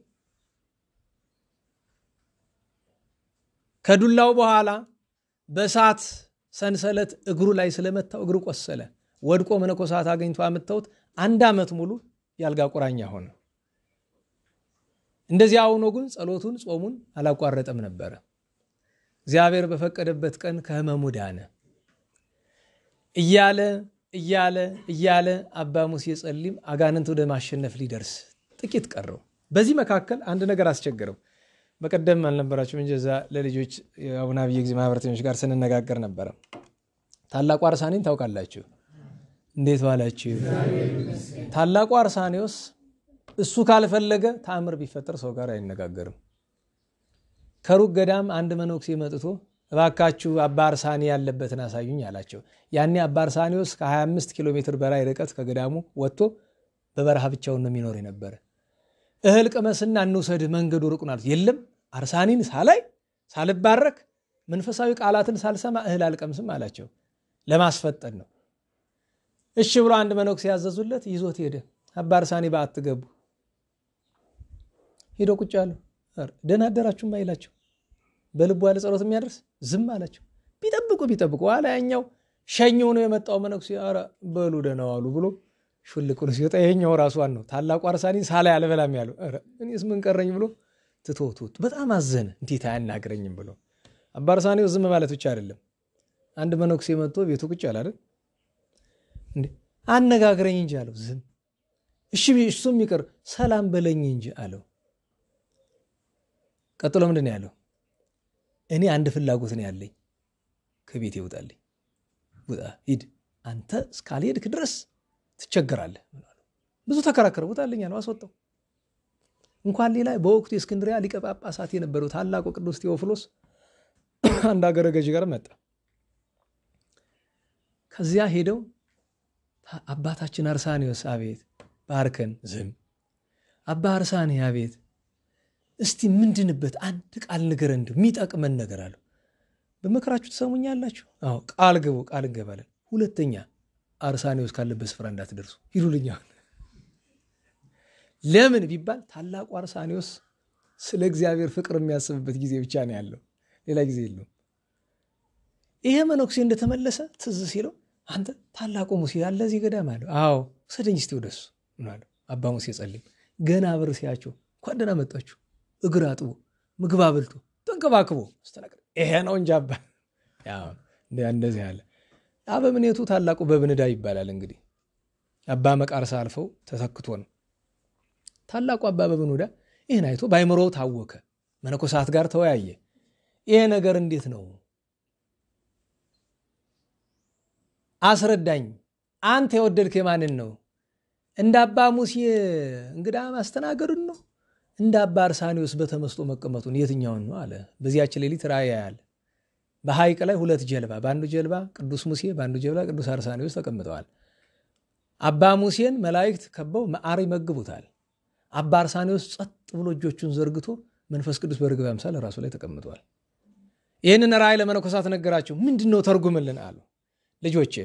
ከዱላው በኋላ በሳት ሰንሰለት እግሩ ላይ ስለመታው እግሩ ቆሰለ። ወድቆ መነኮሳት አገኝቶ አመጣውት 1 ዓመት ሙሉ ያልጋ ቁራኛ ሆነ። እንደዚያ ሆኖ ግን ጸሎቱን ጾሙን አላቋረጠም ነበር። እግዚአብሔር በፈቀደበት ቀን ከህመሙ ዳነ። እያለ አባ ሙሴ ጸሊም አጋንንት ወደ ማሸነፍ ሊደርስ ጥቂት ቀረው። በዚህ መካከል አንድ ነገር አስቸገረው። በቀደም አልነበራችሁም እንጂ እዛ ለልጆች አቡነ አብየ ጊዜ ማህበረተኞች ጋር ስንነጋገር ነበረ። ታላቁ አርሳኔን ታውቃላችሁ? እንዴት ዋላችሁ? ታላቁ አርሳኔዎስ እሱ ካልፈለገ ተአምር ቢፈጠር ሰው ጋር አይነጋገርም። ከሩቅ ገዳም አንድ መነኩሴ መጥቶ እባካችሁ አባ አርሳኔ ያለበትን አሳዩኝ አላቸው። ያኔ አባ አርሳኔዎስ ከ25 ኪሎ ሜትር በላይ ርቀት ከገዳሙ ወጥቶ በበረሃ ብቻውን ነው የሚኖር የነበረ። እህል ቅመስና እንውሰድ መንገዱ ሩቅ ነው። የለም አርሳኒን ሳልባረክ መንፈሳዊ ቃላትን ሳልሰማ እህል አልቀምስም አላቸው። ለማስፈጠን ነው። እሺ ብሎ አንድ መነኩሴ ያዘዙለት ይዞት ሄደ። አባ አርሳኒ በዓት ገቡ። ሄዶ ቁጭ አሉ። ደህና አደራችሁ ማይላቸው በልቡ ያለ ጸሎት የሚያደርስ ዝም አላቸው። ቢጠብቁ ኋላ ያኛው ሸኘው ነው የመጣው መነኩሴ ኧረ በሉ ደህና ዋሉ ብሎ ሹልቁን ሲወጣ ይሄኛው ራሷን ነው ታላቁ አርሳኒ ሳላ ያለበላም ያለው ኧረ እኔስ ምን ቀረኝ ብሎ ትቶት በጣም አዘነ። እንዴት አያናግረኝም ብሎ አባ አርሳኒው ዝም ማለት ብቻ አይደለም። አንድ መነኩሴ መጥቶ ቤቱ ቁጭ አለ አይደል እንዴ አነጋግረኝ እንጂ አለው። ዝም እሺ እሱም ይቀር ሰላም በለኝ እንጂ አለው። ቀጥሎ ምንድን ነው ያለው? እኔ አንድ ፍላጎት ነው ያለኝ ከቤት ይውጣልኝ። ውጣ ሂድ አንተ እስካልሄድክ ድረስ ትቸገራለህ። ብዙ ተከራከረ። ውጣልኝ አለው። አስወጣው። እንኳን ሌላ በወቅቱ የእስክንድሪያ ሊቀ ጳጳሳት የነበረው ታላቁ ቅዱስ ቴዎፍሎስ አንድ አገረ ገዥ ጋር መጣ። ከዚያ ሄደው አባታችን አርሳኒዮስ አቤት ባርከን። ዝም አባ አርሳኒ አቤት እስቲ ምንድንበት አንድ ቃል ንገረን እንደው የሚጠቅመን ነገር አለው። በመከራችሁ ትሰሙኛላችሁ? አዎ ቃል ግቡ። ቃል እንገባለን። ሁለተኛ አርሳኒዮስ ካለበት ስፍራ እንዳትደርሱ ሂዱልኛል። ለምን ቢባል ታላቁ አርሳኒዮስ ስለ እግዚአብሔር ፍቅር የሚያስብበት ጊዜ ብቻ ነው ያለው፣ ሌላ ጊዜ የለውም። ይሄ መነኩሴ እንደተመለሰ ትዝ ሲለው አንተ ታላቁ ሙሴ ያለ እዚህ ገዳም አለው። አዎ ሰደኝ እስቲ ወደሱ ማለት አባ ሙሴ ጸልም ገና ብር ሲያቸው እንኳን ደህና መጣችሁ እግር አጥቦ ምግብ አብልቶ ተንከባክቦ አስተናገደ። ይሄ ነው እንጂ አባ ያው እንደዚህ ያለ አበምኔቱ ታላቁ በብንዳ ይባላል። እንግዲህ አባ መቃርስ አልፈው ተሰክቶ ነው። ታላቁ አባ በብንዳ ይሄን አይቶ ባይምሮው ታወከ። መነኮሳት ጋር ተወያየ። ይሄ ነገር እንዴት ነው አስረዳኝ። አንተ የወደድክ የማንን ነው? እንደ አባ ሙሴ እንግዳ ማስተናገዱን ነው? እንደ አባ አርሳኒዮስ በተመስጦ መቀመጡን የትኛውን ነው አለ። በዚያች ሌሊት ራእይ ያያል። በሐይቅ ላይ 2 ጀልባ፣ በአንዱ ጀልባ ቅዱስ ሙሴ፣ በአንዱ ጀልባ ቅዱስ አርሳኒዮስ ተቀምጠዋል። አባ ሙሴን መላእክት ከበው ማዕር ይመግቡታል። አባ አርሳኒዮስ ጸጥ ብሎ እጆቹን ዘርግቶ መንፈስ ቅዱስ በርግብ አምሳል ራሱ ላይ ተቀምጧል። ይህንን ራእይ ለመነኮሳት ነገራቸው። ምንድነው ተርጉምልን አሉ። ልጆቼ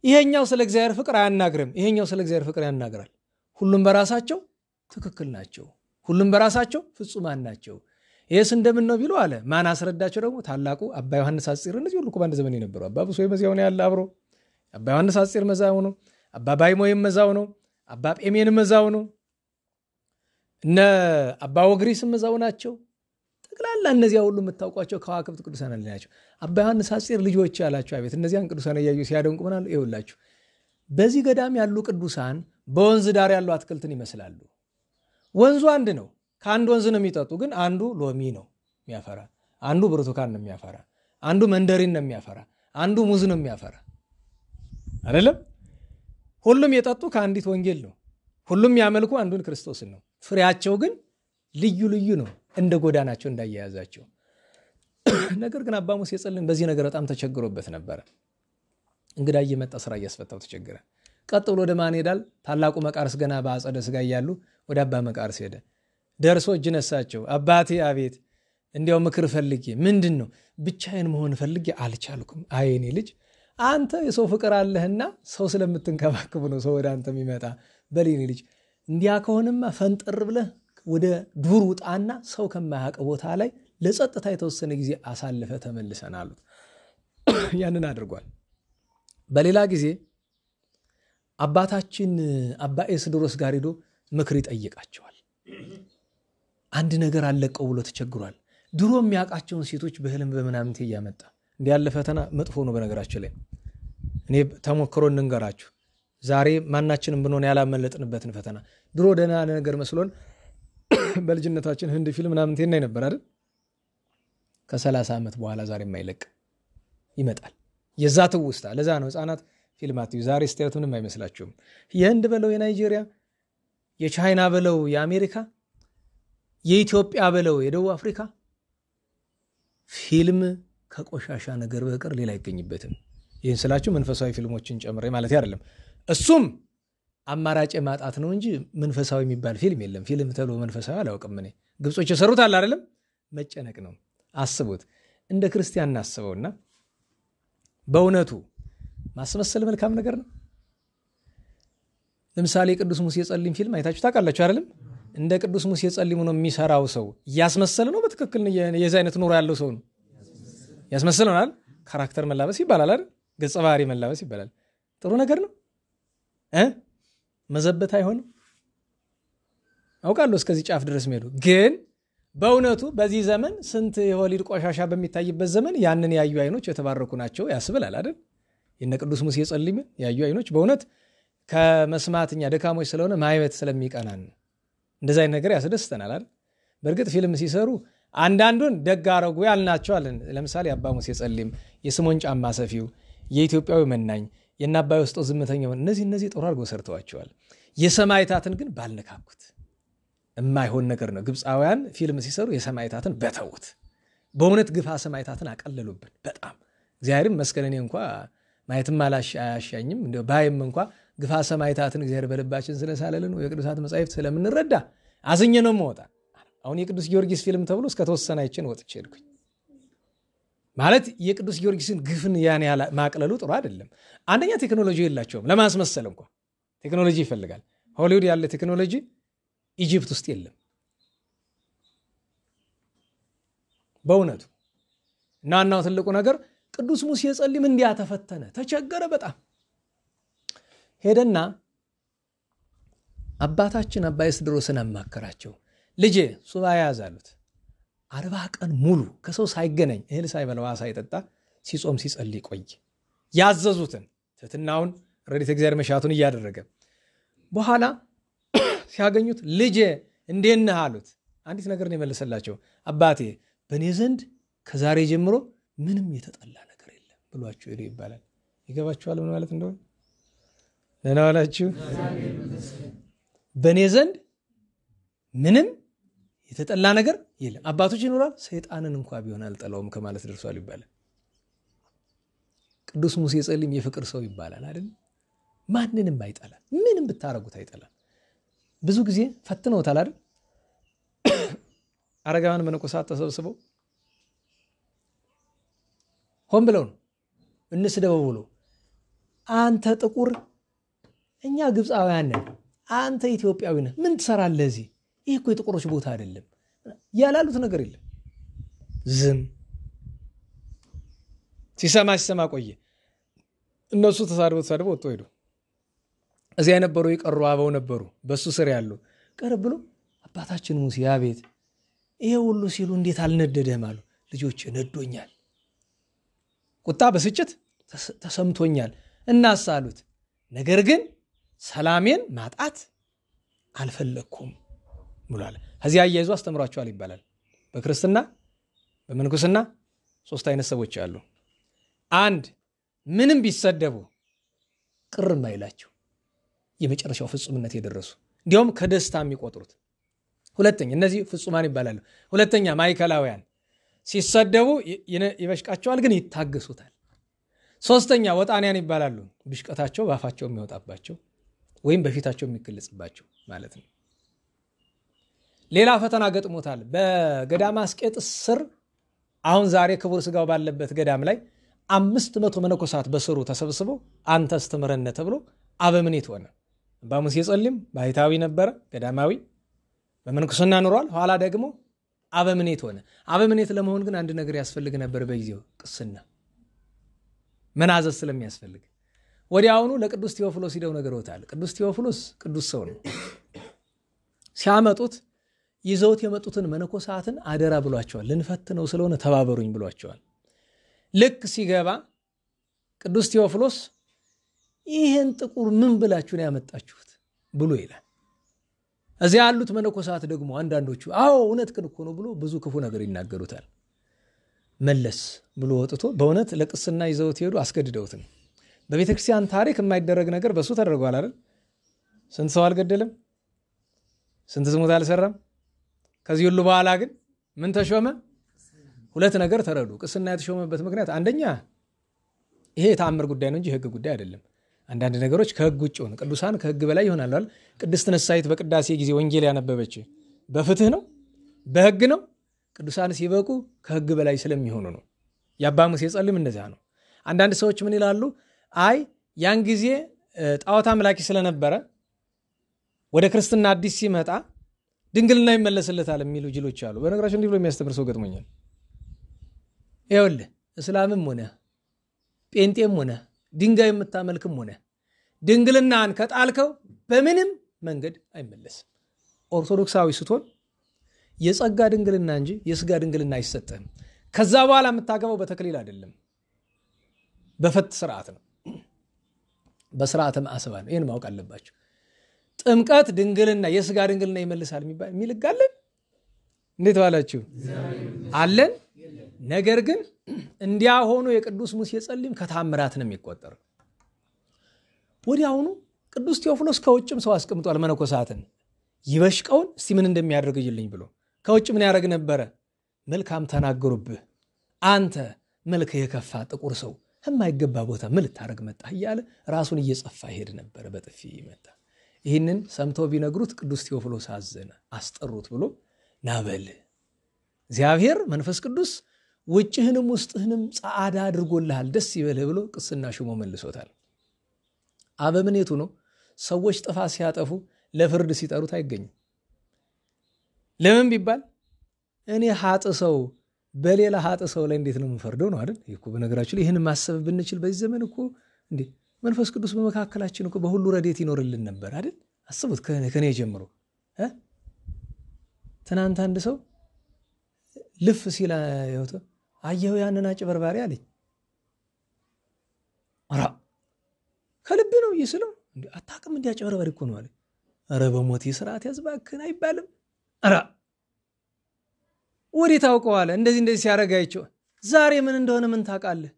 ይሄኛው ስለ እግዚአብሔር ፍቅር አያናግርም፣ ይሄኛው ስለ እግዚአብሔር ፍቅር ያናግራል። ሁሉም በራሳቸው ትክክል ናቸው፣ ሁሉም በራሳቸው ፍጹማን ናቸው። ይሄስ እንደምን ነው ቢሉ አለ። ማን አስረዳቸው? ደግሞ ታላቁ አባ ዮሐንስ አጽር። እነዚህ ሁሉ በአንድ ዘመን የነበሩ አባ ብሶይ መዛው ነው ያለ አብሮ አባ ዮሐንስ አጽር መዛው ነው፣ አባ ባይሞይም መዛው ነው፣ አባ ጴሜን መዛው ነው፣ እነ አባ ወግሪስ መዛው ናቸው። ጠቅላላ እነዚያ ሁሉ የምታውቋቸው ከዋክብት ቅዱሳን ናቸው። አባ ዮሐንስ አጽር ልጆች ያላቸው አቤት እነዚያን ቅዱሳን ያዩ ሲያደንቁ ምናል ይውላችሁ። በዚህ ገዳም ያሉ ቅዱሳን በወንዝ ዳር ያሉ አትክልትን ይመስላሉ። ወንዙ አንድ ነው፣ ከአንድ ወንዝ ነው የሚጠጡ። ግን አንዱ ሎሚ ነው የሚያፈራ፣ አንዱ ብርቱካን ነው የሚያፈራ፣ አንዱ መንደሪን ነው የሚያፈራ፣ አንዱ ሙዝ ነው የሚያፈራ። አይደለም? ሁሉም የጠጡ ከአንዲት ወንጌል ነው። ሁሉም ያመልኩ አንዱን ክርስቶስን ነው። ፍሬያቸው ግን ልዩ ልዩ ነው፣ እንደ ጎዳናቸው እንዳያያዛቸው። ነገር ግን አባ ሙሴ ጸልም በዚህ ነገር በጣም ተቸግሮበት ነበረ። እንግዳ እየመጣ ስራ እያስፈታው ተቸገረ። ቀጥ ብሎ ወደ ማን ሄዳል? ታላቁ መቃርስ ገና በአጸደ ሥጋ እያሉ ወደ አባ መቃርስ ሄደ። ደርሶ እጅ ነሳቸው። አባቴ አቤት፣ እንዲያው ምክር ፈልጌ። ምንድን ነው? ብቻዬን መሆን ፈልጌ አልቻልኩም። አይኔ ልጅ አንተ የሰው ፍቅር አለህና ሰው ስለምትንከባከብ ነው ሰው ወደ አንተ የሚመጣ። በሌኔ ልጅ እንዲያ ከሆነማ ፈንጠር ብለህ ወደ ዱር ውጣና ሰው ከማያውቅ ቦታ ላይ ለጸጥታ የተወሰነ ጊዜ አሳልፈ ተመልሰን አሉት። ያንን አድርጓል። በሌላ ጊዜ አባታችን አባ ኤስድሮስ ጋር ሄዶ ምክር ይጠይቃቸዋል። አንድ ነገር አለቀው ብሎ ተቸግሯል። ድሮ የሚያውቃቸውን ሴቶች በህልም በምናምንቴ እያመጣ እንዲያለ ፈተና መጥፎ ነው። በነገራችን ላይ እኔ ተሞክሮ እንንገራችሁ። ዛሬ ማናችንም ብንሆን ያላመለጥንበትን ፈተና ድሮ ደህና ነገር መስሎን በልጅነታችን ህንድ ፊልም ምናምን ተናይ ነበር አይደል? ከ30 ዓመት በኋላ ዛሬ የማይለቅ ይመጣል። የዛ ትውስታ። ለዛ ነው ህፃናት ፊልማት ዛሬ ስታዩት ምንም አይመስላችሁም። የህንድ በለው፣ የናይጄሪያ፣ የቻይና በለው፣ የአሜሪካ፣ የኢትዮጵያ በለው፣ የደቡብ አፍሪካ ፊልም ከቆሻሻ ነገር በቀር ሌላ አይገኝበትም። ይህን ስላችሁ መንፈሳዊ ፊልሞችን ጨምሬ ማለት አይደለም። እሱም አማራጭ ማጣት ነው እንጂ መንፈሳዊ የሚባል ፊልም የለም። ፊልም ተብሎ መንፈሳዊ አላውቅም እኔ። ግብጾች የሰሩት አለ አይደለም? መጨነቅ ነው። አስቡት፣ እንደ ክርስቲያን እናስበውና በእውነቱ ማስመሰል መልካም ነገር ነው። ለምሳሌ ቅዱስ ሙሴ ጸሊም ፊልም አይታችሁ ታውቃላችሁ አይደለም? እንደ ቅዱስ ሙሴ ጸሊም ነው የሚሰራው ሰው እያስመሰለ ነው። በትክክል የዚህ አይነት ኑሮ ያለው ሰው ነው ያስመስለናል። ካራክተር መላበስ ይባላል አይደል? ገጸ ባህሪ መላበስ ይባላል። ጥሩ ነገር ነው። መዘበት አይሆንም። አውቃለሁ እስከዚህ ጫፍ ድረስ ሄዱ። ግን በእውነቱ በዚህ ዘመን ስንት የወሊድ ቆሻሻ በሚታይበት ዘመን ያንን ያዩ አይኖች የተባረኩ ናቸው ያስብላል አይደል? የነ ቅዱስ ሙሴ ጸሊም ያዩ አይኖች በእውነት ከመስማትኛ ደካሞች ስለሆነ ማየት ስለሚቀናን እንደዛ አይነት ነገር ያስደስተናል አይደል? በእርግጥ ፊልም ሲሰሩ አንዳንዱን ደግ አረጉ ያልናቸው አለን። ለምሳሌ አባ ሙሴ ጸሊም፣ የስምዖን ጫማ ሰፊው፣ የኢትዮጵያዊ መናኝ፣ የናባይ ውስጥ ዝምተኛው እነዚህ ጥሩ አድርገው ሰርተዋቸዋል። የሰማዕታትን ግን ባልነካኩት የማይሆን ነገር ነው። ግብፃውያን ፊልም ሲሰሩ የሰማዕታትን በተውት። በእውነት ግፋ ሰማዕታትን አቀለሉብን በጣም። እግዚአብሔርም መስከረን እኔ እንኳ ማየትም አያሻኝም እንደው ባይም እንኳ ግፋ ሰማዕታትን እግዚአብሔር በልባችን ስለሳለልን የቅዱሳት መጻሕፍት ስለምንረዳ አዝኜ ነው የምወጣ። አሁን የቅዱስ ጊዮርጊስ ፊልም ተብሎ እስከ ተወሰነ አይቼን ወጥቼ ሄድኩኝ። ማለት የቅዱስ ጊዮርጊስን ግፍን ያን ያለ ማቅለሉ ጥሩ አይደለም። አንደኛ ቴክኖሎጂ የላቸውም ለማስመሰል እንኳን ቴክኖሎጂ ይፈልጋል። ሆሊውድ ያለ ቴክኖሎጂ ኢጂፕት ውስጥ የለም በእውነቱ። እናናው ትልቁ ነገር ቅዱስ ሙሴ ጸሊም እንዲያ ተፈተነ፣ ተቸገረ በጣም። ሄደና አባታችን አባ ይስድሮስን አማከራቸው። ልጄ ሱባኤ ያዝ አሉት። 40 ቀን ሙሉ ከሰው ሳይገናኝ እህል ሳይበላ ውሃ ሳይጠጣ ሲጾም ሲጸልይ ቆይ። ያዘዙትን ትሕትናውን ረድኤተ እግዚአብሔር መሻቱን እያደረገ በኋላ ሲያገኙት ልጄ እንዴት ነህ አሉት። አንዲት ነገር ነው የመለሰላቸው። አባቴ በእኔ ዘንድ ከዛሬ ጀምሮ ምንም የተጠላ ነገር የለም ብሏቸው ሄዱ ይባላል። ይገባችኋል ምን ማለት እንደሆነ? ደህና ዋላችሁ። በእኔ ዘንድ ምንም የተጠላ ነገር የለም። አባቶች ይኖራል ሰይጣንን እንኳ ቢሆን አልጠላውም ከማለት ደርሷል ይባላል። ቅዱስ ሙሴ ጸሊም የፍቅር ሰው ይባላል አይደል? ማንንም አይጠላም። ምንም ብታረጉት አይጠላም። ብዙ ጊዜ ፈትነውታል አይደል? አረጋውያን መነኮሳት ተሰብስበው ሆን ብለው ነው እንስደበው ብሎ አንተ ጥቁር እኛ ግብፃውያን ነን፣ አንተ ኢትዮጵያዊ ነህ፣ ምን ትሰራለህ እዚህ? ይህ እኮ የጥቁሮች ቦታ አይደለም ያላሉት ነገር የለም። ዝም ሲሰማ ቆየ። እነሱ ተሳድበው ወጥቶ ሄዱ። እዚያ የነበሩ የቀሩ አበው ነበሩ በሱ ስር ያሉ። ቀረብ ብሎ አባታችን ሙሴ አቤት ይሄ ሁሉ ሲሉ እንዴት አልነደደህም አሉ። ልጆች ነዶኛል፣ ቁጣ በስጭት ተሰምቶኛል እናሳሉት። ነገር ግን ሰላሜን ማጣት አልፈለኩም ብሏል። ከዚያ አያይዞ አስተምሯቸዋል ይባላል። በክርስትና በመንኩስና 3 አይነት ሰዎች አሉ። አንድ ምንም ቢሰደቡ ቅር ማይላቸው የመጨረሻው ፍጹምነት የደረሱ እንዲያውም ከደስታ የሚቆጥሩት። ሁለተኛ እነዚህ ፍጹማን ይባላሉ። ሁለተኛ ማይከላውያን ሲሰደቡ ይበሽቃቸዋል ግን ይታገሱታል። ሶስተኛ ወጣንያን ይባላሉ። ብሽቀታቸው ባፋቸው የሚወጣባቸው ወይም በፊታቸው የሚገለጽባቸው ማለት ነው። ሌላ ፈተና ገጥሞታል። በገዳም አስቄጥስ ስር አሁን ዛሬ ክቡር ስጋው ባለበት ገዳም ላይ 500 መነኮሳት በስሩ ተሰብስበው አንተ አስተምረን ተብሎ አበምኔት ሆነ። አባ ሙሴ ጸሊም ባይታዊ ነበረ፣ ገዳማዊ በመንኩስና ኖሯል። ኋላ ደግሞ አበምኔት ሆነ። አበምኔት ለመሆን ግን አንድ ነገር ያስፈልግ ነበር በጊዜው፣ ቅስና መናዘዝ ስለሚያስፈልግ ወዲያውኑ ለቅዱስ ቴዎፍሎስ ሂደው ነገሮታል። ቅዱስ ቴዎፍሎስ ቅዱስ ሰው ነው። ሲያመጡት ይዘውት የመጡትን መነኮሳትን አደራ ብሏቸዋል። ልንፈትነው ስለሆነ ተባበሩኝ ብሏቸዋል። ልክ ሲገባ ቅዱስ ቴዎፍሎስ ይህን ጥቁር ምን ብላችሁ ነው ያመጣችሁት ብሎ ይላል። እዚያ ያሉት መነኮሳት ደግሞ አንዳንዶቹ አዎ እውነት እኮ ነው ብሎ ብዙ ክፉ ነገር ይናገሩታል። መለስ ብሎ ወጥቶ በእውነት ለቅስና ይዘውት ሄዱ። አስገድደውት ነው። በቤተክርስቲያን ታሪክ የማይደረግ ነገር በሱ ተደርጓል አይደል? ስንት ሰው አልገደለም፣ ስንት ዝሙት አልሰራም። ከዚህ ሁሉ በኋላ ግን ምን ተሾመ? 2 ነገር ተረዱ። ቅስና የተሾመበት ምክንያት አንደኛ ይሄ የተአምር ጉዳይ ነው እንጂ ህግ ጉዳይ አይደለም። አንዳንድ ነገሮች ከህግ ውጭ ሆነ ቅዱሳን ከህግ በላይ ይሆናሉ አይደል? ቅድስት ነሳይት በቅዳሴ ጊዜ ወንጌል ያነበበች በፍትህ ነው በህግ ነው? ቅዱሳን ሲበቁ ከህግ በላይ ስለሚሆኑ ነው። የአባ ሙሴ ጸልም እንደዚያ ነው። አንዳንድ ሰዎች ምን ይላሉ? አይ ያን ጊዜ ጣዖት አምላኪ ስለነበረ ወደ ክርስትና አዲስ ሲመጣ ድንግልና ይመለስለታል የሚሉ ጅሎች አሉ። በነገራችን እንዲህ ብሎ የሚያስተምር ሰው ገጥሞኛል። ይኸውልህ እስላምም ሆነ ጴንጤም ሆነ ድንጋይ የምታመልክም ሆነ ድንግልናን ከጣልከው በምንም መንገድ አይመለስም። ኦርቶዶክሳዊ ስትሆን የጸጋ ድንግልና እንጂ የስጋ ድንግልና አይሰጥህም። ከዛ በኋላ የምታገባው በተክሊል አይደለም፣ በፈት ስርዓት ነው፣ በስርዓተ ማዕሰባ ነው። ይህን ማወቅ አለባቸው። ጥምቀት ድንግልና የስጋ ድንግልና ይመልሳል የሚልጋለን እንዴት ዋላችሁ አለን። ነገር ግን እንዲያ ሆኖ የቅዱስ ሙሴ ጸሊም ከታምራት ነው የሚቆጠር። ወዲያውኑ ቅዱስ ቴዎፍሎስ ከውጭም ሰው አስቀምጧል መነኮሳትን ይበሽቀውን እስቲ ምን እንደሚያደርግልኝ ብሎ ከውጭ ምን ያደርግ ነበረ? መልካም ተናገሩብህ አንተ መልክ የከፋ ጥቁር ሰው የማይገባ ቦታ ምን ልታረግ መጣህ እያለ ራሱን እየጸፋ ሄድ ነበር። በጥፊ መጣ። ይህንን ሰምተው ቢነግሩት ቅዱስ ቴዎፍሎስ አዘነ። አስጠሩት ብሎ ናበል እግዚአብሔር መንፈስ ቅዱስ ውጭህንም ውስጥህንም ጻዕዳ አድርጎልሃል ደስ ይበልህ ብሎ ቅስና ሹሞ መልሶታል። አበምኔቱ ነው። ሰዎች ጥፋት ሲያጠፉ ለፍርድ ሲጠሩት አይገኝም። ለምን ቢባል እኔ ሀጥ ሰው በሌላ ሀጥ ሰው ላይ እንዴት ነው የምንፈርደው ነው አይደል? ይሄ እኮ በነገራችን ላይ ይህን ማሰብ ብንችል በዚህ ዘመን እኮ እንዴ መንፈስ ቅዱስ በመካከላችን እኮ በሁሉ ረድኤት ይኖርልን ነበር አይደል? አስቡት ከኔ ጀምሮ ትናንት አንድ ሰው ልፍ ሲል አየሁ ያንን አጭበርባሪ አለኝ። አራ ከልብ ነው ይስለው እንዴ አታውቅም እንዴ አጭበርባሪ እኮ ነው አለ። አረ በሞት ስርዓት ያዝባክን አይባልም። አራ ወዴት ታውቀዋለ? እንደዚህ ሲያረጋይቸው ዛሬ ምን እንደሆነ ምን ታውቃለህ?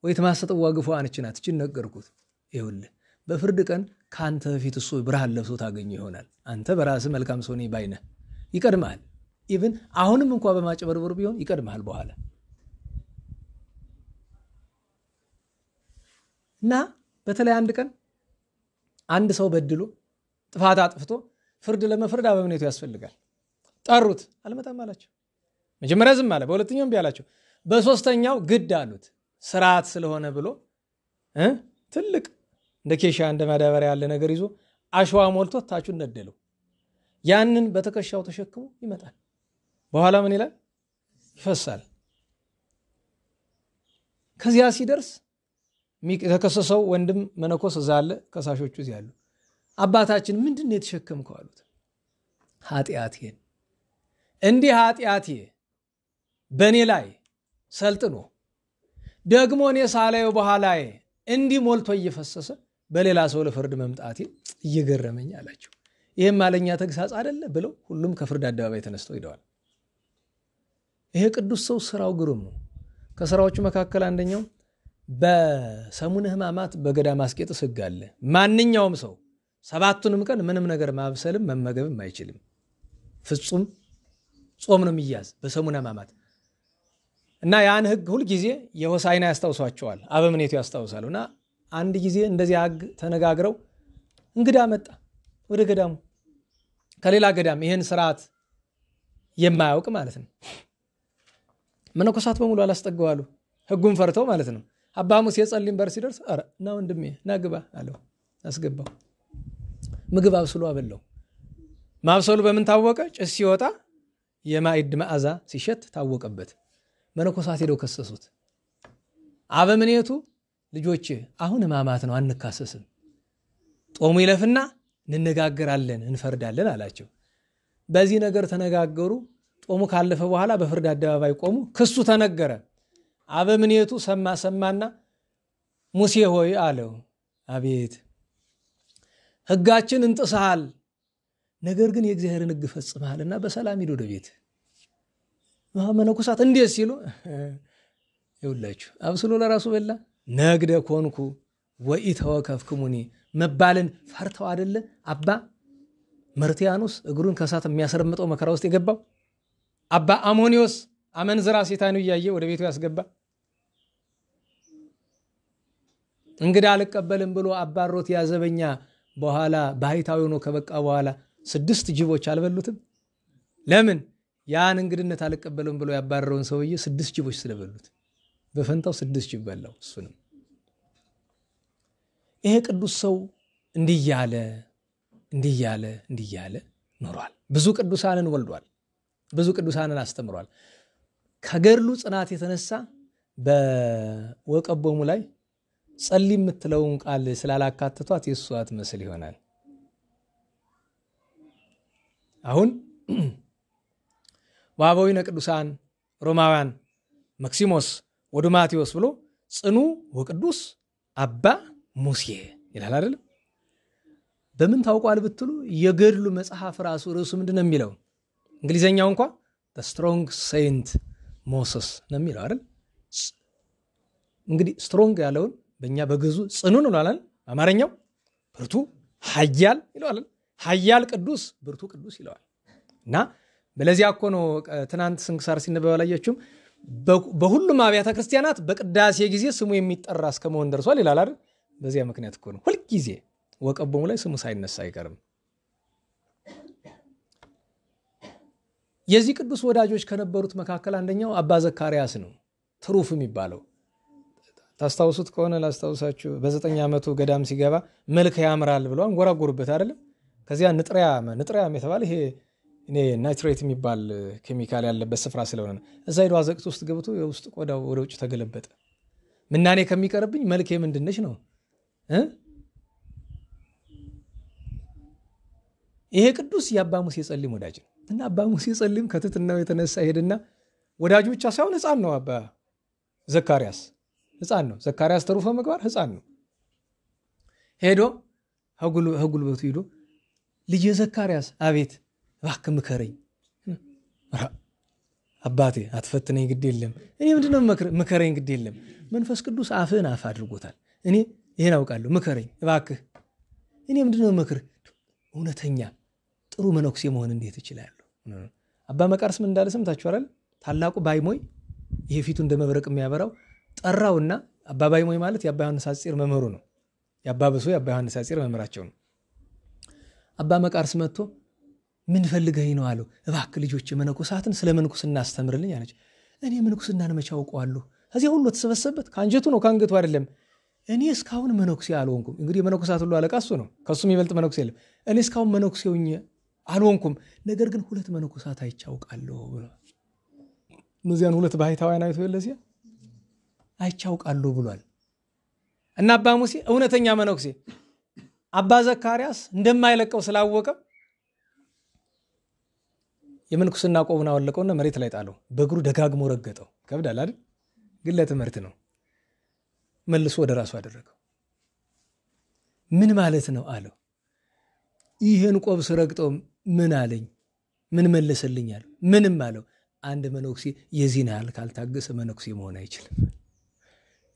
ወይ ተማሰጠው ግፉ አንቺናት እቺ ነገርኩት። ይኸውልህ በፍርድ ቀን ካንተ ፊት እሱ ብርሃን ለብሶ ታገኘው ይሆናል። አንተ በራስህ መልካም ሰው ነኝ ባይነህ ይቀድማል። ኢቭን አሁንም እንኳን በማጭበርበር ቢሆን ይቀድማል በኋላ እና በተለይ አንድ ቀን አንድ ሰው በድሎ ጥፋት አጥፍቶ ፍርድ ለመፍረድ አበምኔቱ ያስፈልጋል። ጠሩት፣ አልመጣም አላቸው። መጀመሪያ ዝም አለ፣ በሁለተኛው እምቢ አላቸው። በሶስተኛው ግድ አሉት። ስርዓት ስለሆነ ብሎ ትልቅ እንደ ኬሻ እንደ ማዳበሪያ ያለ ነገር ይዞ አሸዋ ሞልቶ ታቹን ነደለው። ያንን በተከሻው ተሸክሞ ይመጣል። በኋላ ምን ይላል? ይፈሳል። ከዚያ ሲደርስ የተከሰሰው ወንድም መነኮስ እዛ አለ፣ ከሳሾቹ እዚያ አሉ። አባታችን ምንድነው የተሸከምከው አሉት። ኃጢአቴን እንዲህ ኃጢአቴ በእኔ ላይ ሰልጥኖ ደግሞ እኔ ሳላየው በኋላዬ እንዲህ ሞልቶ እየፈሰሰ በሌላ ሰው ለፍርድ መምጣቴ እየገረመኝ አላቸው። ይህም ማለኛ ተግሳጽ አይደለ ብለው ሁሉም ከፍርድ አደባባይ ተነስተው ሄደዋል። ይሄ ቅዱስ ሰው ስራው ግሩም ነው። ከስራዎቹ መካከል አንደኛው በሰሙነ ሕማማት በገዳም ማስቄጥስ ሕግ አለ። ማንኛውም ሰው 7ቱንም ቀን ምንም ነገር ማብሰልም መመገብም አይችልም። ፍጹም ጾም ነው የሚያዝ በሰሙነ ሕማማት እና ያን ሕግ ሁሉ ጊዜ የሆሳዕና ያስታውሷቸዋል፣ አበምኔቱ ያስታውሳሉና አንድ ጊዜ እንደዚህ ሕግ ተነጋግረው እንግዳ መጣ ወደ ገዳሙ ከሌላ ገዳም ይሄን ስርዓት የማያውቅ ማለት ነው። መነኮሳት በሙሉ አላስጠገዋሉ፣ ሕጉን ፈርተው ማለት ነው። አባ ሙሴ ጸሊም በር ሲደርስ አረ ና ወንድሜ ና ግባ አለው። አስገባው። ምግብ አብስሎ አበላው። ማብሰሉ በምን ታወቀ? ጭስ ሲወጣ የማዕድ መዓዛ ሲሸት ታወቀበት። መነኮሳት ሄደው ከሰሱት። አበምኔቱ ልጆቼ አሁን ሕማማት ነው አንካሰስም፣ ጦሙ ይለፍና እንነጋገራለን እንፈርዳለን አላቸው። በዚህ ነገር ተነጋገሩ። ጦሙ ካለፈ በኋላ በፍርድ አደባባይ ቆሙ። ክሱ ተነገረ። አበምኔቱ ሰማና ሙሴ ሆይ አለው። አቤት ሕጋችን እንጥሰሃል፣ ነገር ግን የእግዚአብሔርን ሕግ ፈጽመሃልና በሰላም ሂድ ወደ ቤት። መነኮሳት እንዴት ሲሉ ይውላችሁ አብስሎ ለራሱ በላ። ነግደ ኮንኩ ወኢተወከፍክሙኒ መባልን ፈርተው አይደለ አባ መርቲያኖስ እግሩን ከሳት የሚያሰርምጠው መከራ ውስጥ የገባው። አባ አሞኒዮስ አመንዝራ ሴታኑ እያየ ወደ ቤቱ ያስገባ። እንግዳ አልቀበልም ብሎ አባሮት ያዘበኛ በኋላ ባህታዊ ሆኖ ከበቃ በኋላ 6 ጅቦች አልበሉትም? ለምን? ያን እንግድነት አልቀበልም ብሎ ያባረረውን ሰውዬ 6 ጅቦች ስለበሉት በፈንታው 6 ጅብ በላው እሱንም። ይሄ ቅዱስ ሰው እንዲያለ ኖሯል። ብዙ ቅዱሳንን ወልዷል። ብዙ ቅዱሳንን አስተምሯል። ከገድሉ ጽናት የተነሳ በወቀቦሙ ላይ ጸልይ የምትለውን ቃል ስላላካተቷት የእሱ አትመስል ይሆናል። አሁን ወአበዊነ ቅዱሳን ሮማውያን መክሲሞስ ወዱማቴዎስ ብሎ ጽኑ ወቅዱስ አባ ሙሴ ይላል አይደል? በምን ታውቋል ብትሉ የገድሉ መጽሐፍ ራሱ ርዕሱ ምንድነው የሚለው? እንግሊዘኛው እንኳን the strong saint Moses ነው የሚለው አይደል? እንግዲህ ስትሮንግ ያለውን በእኛ በግዙ ጽኑ ነው አይደል? አማርኛው ብርቱ ኃያል ይለዋል። ኃያል ቅዱስ ብርቱ ቅዱስ ይለዋል። እና በለዚያ እኮ ነው ትናንት ስንክሳር ሲነበብ አላያችሁም? በሁሉም አብያተ ክርስቲያናት በቅዳሴ ጊዜ ስሙ የሚጠራ እስከመሆን ደርሷል ይላል አይደል? በዚያ ምክንያት እኮ ነው ሁሉ ጊዜ ወቀቦሙ ላይ ስሙ ሳይነሳ አይቀርም። የዚህ ቅዱስ ወዳጆች ከነበሩት መካከል አንደኛው አባ ዘካርያስ ነው፣ ትሩፍ የሚባለው። ታስታውሱት ከሆነ ላስታውሳችሁ፣ በ9 ዓመቱ ገዳም ሲገባ መልክ ያምራል ብለው አንጎራጎሩበት አይደል? ከዚያ ንጥሪያም የተባለ ይሄ ናይትሬት የሚባል ኬሚካል ያለበት ስፍራ ስለሆነ እዛ ሄዶ አዘቅት ውስጥ ገብቶ የውስጥ ቆዳው ወደ ውጭ ተገለበጠ። ምናኔ ከሚቀርብኝ መልክ ምንድነሽ ነው? ይሄ ቅዱስ የአባ ሙሴ ጸሊም ወዳጅ ነው። እና አባ ሙሴ ጸሊም ከትትናው የተነሳ ሄድና ወዳጁ ብቻ ሳይሆን ሕፃን ነው። አባ ዘካርያስ ሕፃን ነው። ዘካርያስ ተሩፈ ምግባር ሕፃን ነው። ሄዶ ጉልበቱ ሄዶ ልጄ ዘካርያስ፣ አቤት እባክህ ምከረኝ። አባቴ አትፈትነኝ ግድ የለም። እኔ ምንድነው ምከረኝ ግድ የለም። መንፈስ ቅዱስ አፍህን አፍ አድርጎታል። እኔ ይሄን አውቃለሁ፣ ምከረኝ እባክህ። እኔ ምንድነው ምክር? እውነተኛ ጥሩ መነኩሴ መሆን እንዴት እችላለሁ? አባ መቃርስ ምን እንዳለ ሰምታችኋል? ታላቁ ባይሞይ ይሄ ፊቱ እንደ መብረቅ የሚያበራው ጠራውና፣ አባ ባይሞይ ማለት የአባ ዮሐንስ አጽር መምህሩ ነው። የአባ ብሶ የአባ ዮሐንስ አጽር መምህራቸው ነው። አባ መቃርስ መጥቶ ምን ፈልገኝ ነው አለው። እባክህ ልጆች መነኮሳትን ስለ መንኩስና አስተምርልኝ አለች። እኔ መንኩስናን መቼ አውቀዋለሁ? እዚያ ሁሉ ተሰበሰበት ከአንጀቱ ነው ከአንገቱ አይደለም። እኔ እስካሁን መነኩሴ አልሆንኩም። እንግዲህ የመነኮሳት ሁሉ አለቃ እሱ ነው፣ ከሱ የሚበልጥ መነኩሴ የለም። እኔ እስካሁን መነኩሴውኝ አልሆንኩም፣ ነገር ግን 2 መነኮሳት አይቻውቃለሁ ብሏል። እነዚያን 2 ባህታውያን አይቶ ለዚያ አይቻውቃለሁ ብሏል። እና አባ ሙሴ እውነተኛ መነኩሴ አባ ዘካርያስ እንደማይለቀው ስላወቀ የመንኩስና ቆቡን አወለቀውና መሬት ላይ ጣለው። በእግሩ ደጋግሞ ረገጠው። ከብዳል አይደል? ግን ለትምህርት ነው። መልሶ ወደ ራሱ አደረገው። ምን ማለት ነው አለው። ይሄን ቆብ ስረግጠው ምን አለኝ? ምን መለሰልኝ አለው። ምንም አለው። አንድ መነኩሴ የዚህን ያህል ካልታገሰ መነኩሴ መሆን አይችልም።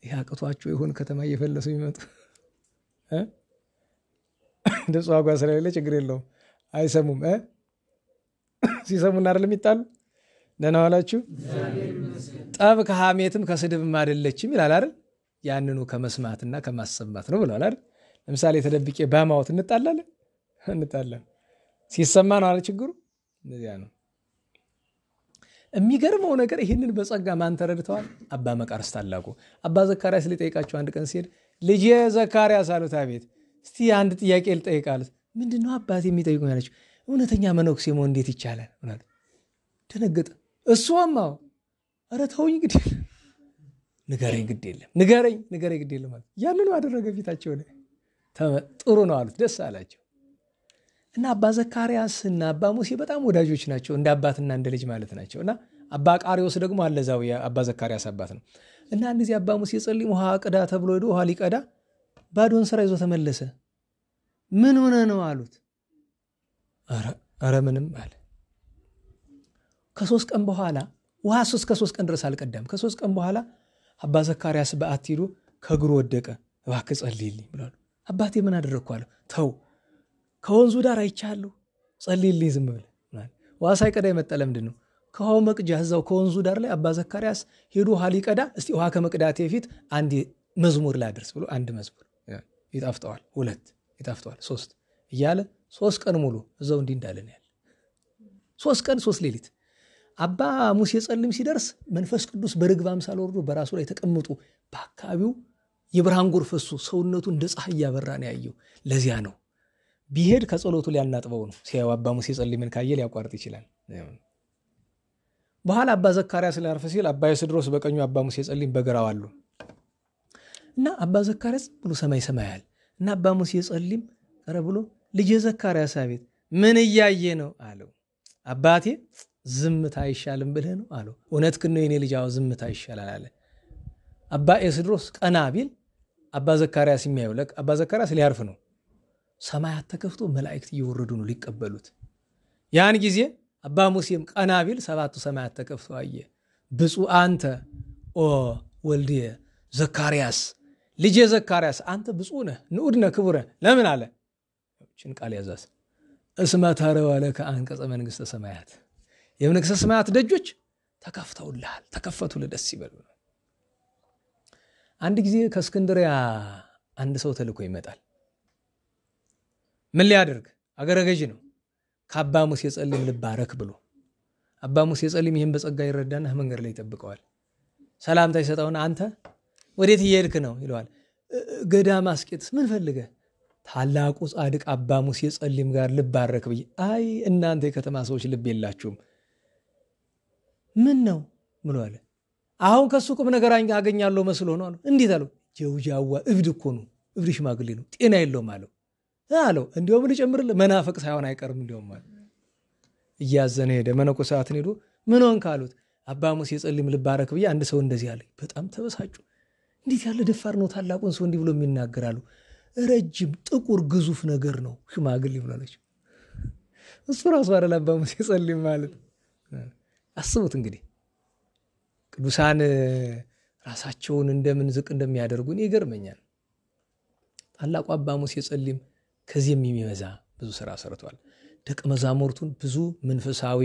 ይሄ አቅቷቸው ይሆን ከተማ እየፈለሱ ይመጡ እንደ ጿጓ ስለሌለ ችግር የለውም አይሰሙም። ሲሰሙና አይደለም ይጣሉ። ደህና ዋላችሁ። ጠብ ከሐሜትም ከስድብም አይደለችም ይላል አይደል? ያንኑ ከመስማትና ከማሰማት ነው ብለዋል አይደል? ለምሳሌ ተደብቄ በማውት እንጣላለን። ሲሰማ ነው አይደል ችግሩ? እንደዚያ ነው። የሚገርመው ነገር ይህንን በጸጋ ማን ተረድተዋል? አባ መቃርስ ታላቁ። አባ ዘካርያስ ሊጠይቃቸው አንድ ቀን ሲሄድ ልጄ ዘካርያስ አሉት። አቤት። እስቲ አንድ ጥያቄ ልጠይቃል። ምንድነው አባቴ የሚጠይቁኝ አለችው። እውነተኛ መነኩሴ መሆን እንዴት ይቻላል? ደነገጠ። እሷማው ኧረ ተውኝ ግድ ንገረኝ ግድ የለም ንገረኝ ግድ የለም ማለት ያንኑ አደረገ። ፊታቸው ላይ ጥሩ ነው አሉት። ደስ አላቸው። እና አባ ዘካርያስና አባ ሙሴ በጣም ወዳጆች ናቸው። እንደ አባትና እንደ ልጅ ማለት ናቸው። እና አባ ቃሪዎስ ደግሞ አለዛው የአባ ዘካርያስ አባት ነው። እና እንደዚህ አባ ሙሴ ጸልይ ውሃ ቅዳ ተብሎ ሄዶ ውሃ ሊቀዳ ባዶን ስራ ይዞ ተመለሰ። ምን ሆነ ነው አሉት። ኧረ ምንም አለ። ከ3 ቀን በኋላ ውሃ እስከ 3 ቀን ድረስ አልቀዳም። ከ3 ቀን በኋላ አባ ዘካርያስ በዓት ሄዶ ከእግሩ ወደቀ። እባክህ ጸልይልኝ ብሏል። አባቴ ምን አደረግኩ አለው። ተው ከወንዙ ዳር አይቻለሁ፣ ጸልይልኝ ዝም ብለህ። ውሃ ሳይቀዳ የመጣ ለምንድን ነው? ከውሃው መቅጃ እዛው ከወንዙ ዳር ላይ አባ ዘካርያስ ሄዶ ውሃ ሊቀዳ፣ እስቲ ውሃ ከመቅዳቴ በፊት አንዴ መዝሙር ላድርስ ብሎ አንድ መዝሙር ይጣፍጠዋል፣ 2 ይጣፍጠዋል፣ 3 እያለ 3 ቀን ሙሉ እዛው እንዲህ እንዳለን ያለ 3 ቀን 3 ሌሊት አባ ሙሴ ጸሊም ሲደርስ መንፈስ ቅዱስ በርግብ አምሳል ወርዶ በራሱ ላይ ተቀምጦ በአካባቢው የብርሃን ጎርፍ ፈሶ ሰውነቱ እንደ ፀሐይ ያበራ ነው ያየው። ለዚያ ነው ቢሄድ ከጸሎቱ ሊያናጥበው ነው። ሲያዩ አባ ሙሴ ጸሊምን ካየ ሊያቋርጥ ይችላል። በኋላ አባ ዘካርያስ ሊያርፍ ሲል አባ የስድሮስ በቀኙ አባ ሙሴ ጸሊም በግራው አሉ እና አባ ዘካርያስ ብሎ ሰማይ ሰማያል እና አባ ሙሴ ጸሊም ቀረ ብሎ ልጄ ዘካርያስ አቤት ምን እያየ ነው አለው። አባቴ ዝምታ አይሻልም ብለህ ነው አለው። እውነትህን ነው የኔ ልጅ፣ አዎ ዝምታ ይሻላል አለ። አባ ኤስድሮስ ቀና ቢል አባ ዘካርያስ የሚያየው ለቅ አባ ዘካርያስ ሊያርፍ ነው። ሰማያት ተከፍቶ መላእክት እየወረዱ ነው ሊቀበሉት። ያን ጊዜ አባ ሙሴም ቀና ቢል 7ቱ ሰማያት ተከፍቶ አየ። ብፁዕ አንተ ኦ ወልዴ ዘካርያስ፣ ልጄ ዘካርያስ አንተ ብፁዕ ነህ፣ ንዑድ ነህ፣ ክቡር ነህ። ለምን አለ? እችን ቃል ያዛስ እስመ ተረወ ለከ አንቀጸ መንግሥተ ሰማያት፣ የመንግሥተ ሰማያት ደጆች ተከፍተውልሃል፣ ተከፈቱልህ፣ ደስ ይበሉ። አንድ ጊዜ ከእስክንድርያ አንድ ሰው ተልኮ ይመጣል። ምን ሊያደርግ? አገረ ገዥ ነው። ከአባ ሙሴ ጸሊም ልባረክ ብሎ አባ ሙሴ ጸሊም ይህን በጸጋ ይረዳና መንገድ ላይ ይጠብቀዋል። ሰላምታ ይሰጠውና አንተ ወዴት እየሄድክ ነው ይለዋል። ገዳም አስቄጥስ። ምን ፈልገህ? ታላቁ ጻድቅ አባ ሙሴ ጸሊም ጋር ልባረክ ብዬ። አይ እናንተ የከተማ ሰዎች ልብ የላችሁም። ምን ነው ምሏል። አሁን ከሱ ቁም ነገር አገኛለሁ መስሎ ነው አለው። እንዴት አለው? ጀውጃዋ እብድ እኮ ነው፣ እብድ ሽማግሌ ነው፣ ጤና የለውም አለው። እንዲያውም ልጨምርልህ መናፍቅ ሳይሆን አይቀርም እንዲያውም አለ። እያዘነ ሄደ። መነኮሳትን ሄዶ ምን ሆንክ አሉት። አባ ሙሴ ጸሊም ልባረክ ብዬ አንድ ሰው እንደዚህ አለኝ። በጣም ተበሳጩ። እንዴት ያለ ደፋር ነው ታላቁን ሰው እንዲህ ብሎ የሚናገራሉ? ረጅም ጥቁር ግዙፍ ነገር ነው ሽማግሌ ብላለች። እሱ ራሱ አይደል አባ ሙሴ ጸሊም ማለት። አስቡት እንግዲህ ቅዱሳን ራሳቸውን እንደምን ዝቅ እንደሚያደርጉን ይገርመኛል። ታላቁ አባ ሙሴ ጸሊም ከዚህም የሚበዛ ብዙ ስራ ሰርቷል። ደቀ መዛሙርቱን ብዙ መንፈሳዊ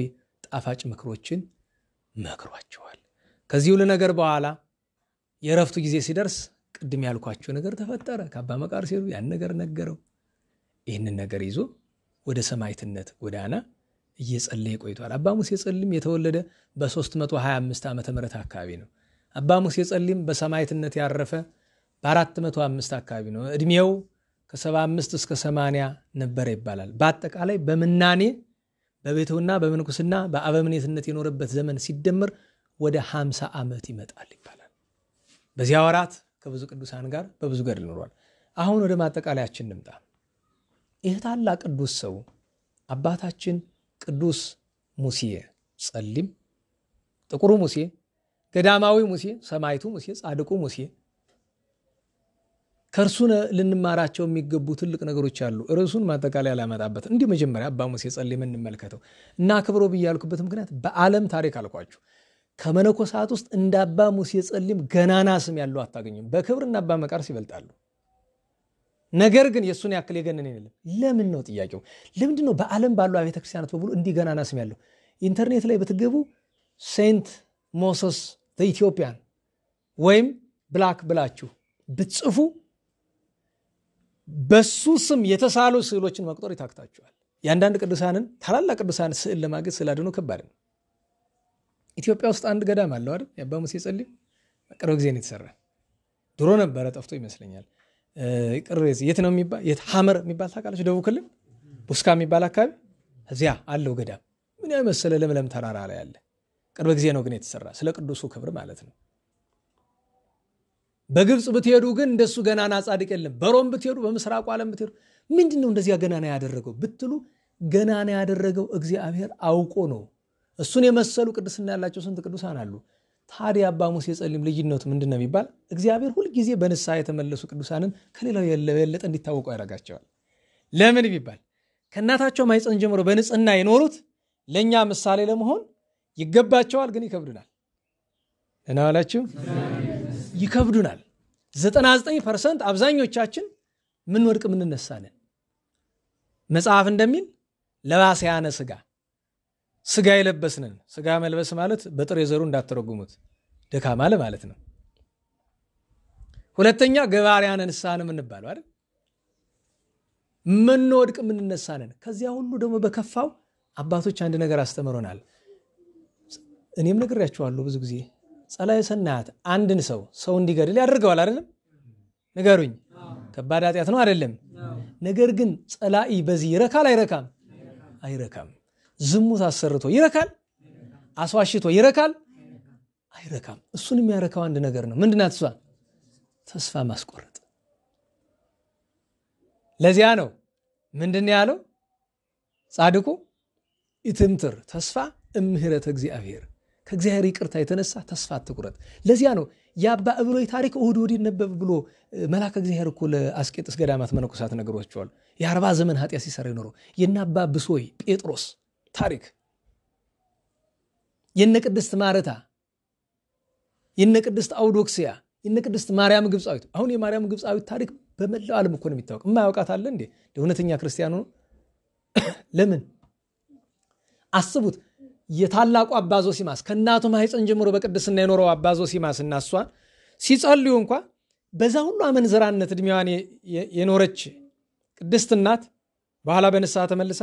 ጣፋጭ ምክሮችን መክሯቸዋል። ከዚህ ሁሉ ነገር በኋላ የረፍቱ ጊዜ ሲደርስ ቅድም ያልኳቸው ነገር ተፈጠረ። ከአባ መቃርስ ሄዱ፣ ያን ነገር ነገረው። ይህንን ነገር ይዞ ወደ ሰማዕትነት ጎዳና እየጸለየ ቆይቷል። አባ ሙሴ ጸሊም የተወለደ በ325 ዓመተ ምህረት አካባቢ ነው። አባ ሙሴ ጸሊም በሰማዕትነት ያረፈ በ405 አካባቢ ነው። እድሜው ከ75 እስከ 80 ነበር ይባላል። በአጠቃላይ በምናኔ በቤቱና በምንኩስና በአበምኔትነት የኖረበት ዘመን ሲደመር ወደ 50 ዓመት ይመጣል ይባላል። በዚያ ወራት ከብዙ ቅዱሳን ጋር በብዙ ገድል ኖሯል። አሁን ወደ ማጠቃለያችን እንምጣ። ይህ ታላቅ ቅዱስ ሰው አባታችን ቅዱስ ሙሴ ጸሊም፣ ጥቁሩ ሙሴ፣ ገዳማዊ ሙሴ፣ ሰማዕቱ ሙሴ፣ ጻድቁ ሙሴ ከእርሱ ልንማራቸው የሚገቡ ትልቅ ነገሮች አሉ። ርዕሱን ማጠቃለያ ላመጣበት እንዲህ መጀመሪያ አባ ሙሴ ጸሊም እንመልከተው እና ክብሮ ብያልኩበት ምክንያት በዓለም ታሪክ አልኳችሁ ከመነኮሳት ውስጥ እንደ አባ ሙሴ ጸሊም ገናና ስም ያለው አታገኙም። በክብርና አባ መቃርስ ይበልጣሉ። ነገር ግን የሱን ያክል የገነነ የለም። ለምን ነው ጥያቄው? ለምንድን ነው በዓለም ባሉ አብያተ ክርስቲያናት በሙሉ እንዲህ ገናና ስም ያለው? ኢንተርኔት ላይ ብትገቡ ሴንት ሞሰስ ዘኢትዮጵያን ወይም ብላክ ብላችሁ ብትጽፉ በሱ ስም የተሳሉ ስዕሎችን መቁጠር ይታክታችኋል። የአንዳንድ ቅዱሳንን ታላላቅ ቅዱሳን ስዕል ለማግኘት ስላድኖ ከባድ ነው። ኢትዮጵያ ውስጥ አንድ ገዳም አለው አይደል? የአባ ሙሴ ጸሊም ቅርብ ጊዜ ነው የተሰራ። ድሮ ነበረ ጠፍቶ ይመስለኛል። ቅርብ ጊዜ የት ነው የሚባል ሐመር የሚባል ታውቃለች? ደቡብ ክልል ቡስካ የሚባል አካባቢ እዚያ አለው ገዳም። ምን የመሰለ ለምለም ተራራ ላይ ያለ ቅርብ ጊዜ ነው ግን የተሰራ፣ ስለ ቅዱሱ ክብር ማለት ነው። በግብፅ ብትሄዱ ግን እንደሱ ገናና ጻድቅ የለም። በሮም ብትሄዱ፣ በምስራቁ ዓለም ብትሄዱ ምንድነው እንደዚያ ገናና ያደረገው ብትሉ ገናና ያደረገው እግዚአብሔር አውቆ ነው። እሱን የመሰሉ ቅድስና ያላቸው ስንት ቅዱሳን አሉ። ታዲያ አባ ሙሴ ጸሊም ልዩነቱ ምንድነው የሚባል እግዚአብሔር ሁል ጊዜ በንስሐ የተመለሱ ቅዱሳንን ከሌላው የበለጠ እንዲታወቁ ያደርጋቸዋል። ለምን ቢባል ከእናታቸው ማኅፀን ጀምሮ በንጽህና የኖሩት ለኛ ምሳሌ ለመሆን ይገባቸዋል። ግን ይከብዱናል። እናዋላችሁ ይከብዱናል። 99% አብዛኞቻችን ምን ወድቅ ምን ነሳነን። መጽሐፍ እንደሚል ለባስያነ ስጋ የለበስነን። ስጋ መልበስ ማለት በጥሬ ዘሩ እንዳትረጉሙት ደካማ ማለት ነው። ሁለተኛ ገባሪያነ ንስሐ ነው የምንባለው አይደል? ምንወድቅ ምንነሳነን። ከዚያ ሁሉ ደግሞ በከፋው አባቶች አንድ ነገር አስተምሮናል። እኔም ነግሬያችኋለሁ ብዙ ጊዜ ጸላዔ ሰናያት አንድን ሰው እንዲገድል ያደርገዋል አይደለም? ንገሩኝ። ከባድ ኃጢአት ነው አይደለም? ነገር ግን ጸላኢ በዚህ ይረካል አይረካም? አይረካም። ዝሙት አሰርቶ ይረካል? አስዋሽቶ ይረካል? አይረካም። እሱን የሚያረካው አንድ ነገር ነው። ምንድናት እሷ? ተስፋ ማስቆረጥ። ለዚያ ነው ምንድን ያለው ጻድቁ? ኢትምትር ተስፋ እምህረት እግዚአብሔር፣ ከእግዚአብሔር ይቅርታ የተነሳ ተስፋ አትቁረጥ። ለዚያ ነው የአባ ዕብሎይ ታሪክ እሁድ ይነበብ ብሎ መልአከ እግዚአብሔር እኮ ለአስቄጥስ ገዳማት መነኮሳት ነገሯቸዋል። የ40 ዘመን ኃጢአት ሲሰራ ይኖረው የነ አባ ብሶይ ጴጥሮስ ታሪክ፣ የነ ቅድስት ማርታ፣ የነ ቅድስት አውዶክስያ፣ የነ ቅድስት ማርያም ግብፃዊት። አሁን የማርያም ግብፃዊት ታሪክ በመላው ዓለም እኮ ነው የሚታወቅ። የማያውቃት አለ እንዴ? እውነተኛ ክርስቲያኑ ነው። ለምን አስቡት። የታላቁ አባ ዞሲማስ ከእናቱ ማህፀን ጀምሮ በቅድስና የኖረው አባ ዞሲማስ እና እሷን ሲጸልዩ እንኳ በዛ ሁሉ አመንዝራነት እድሜዋን የኖረች ቅድስት እናት በኋላ በንስሐ ተመልሳ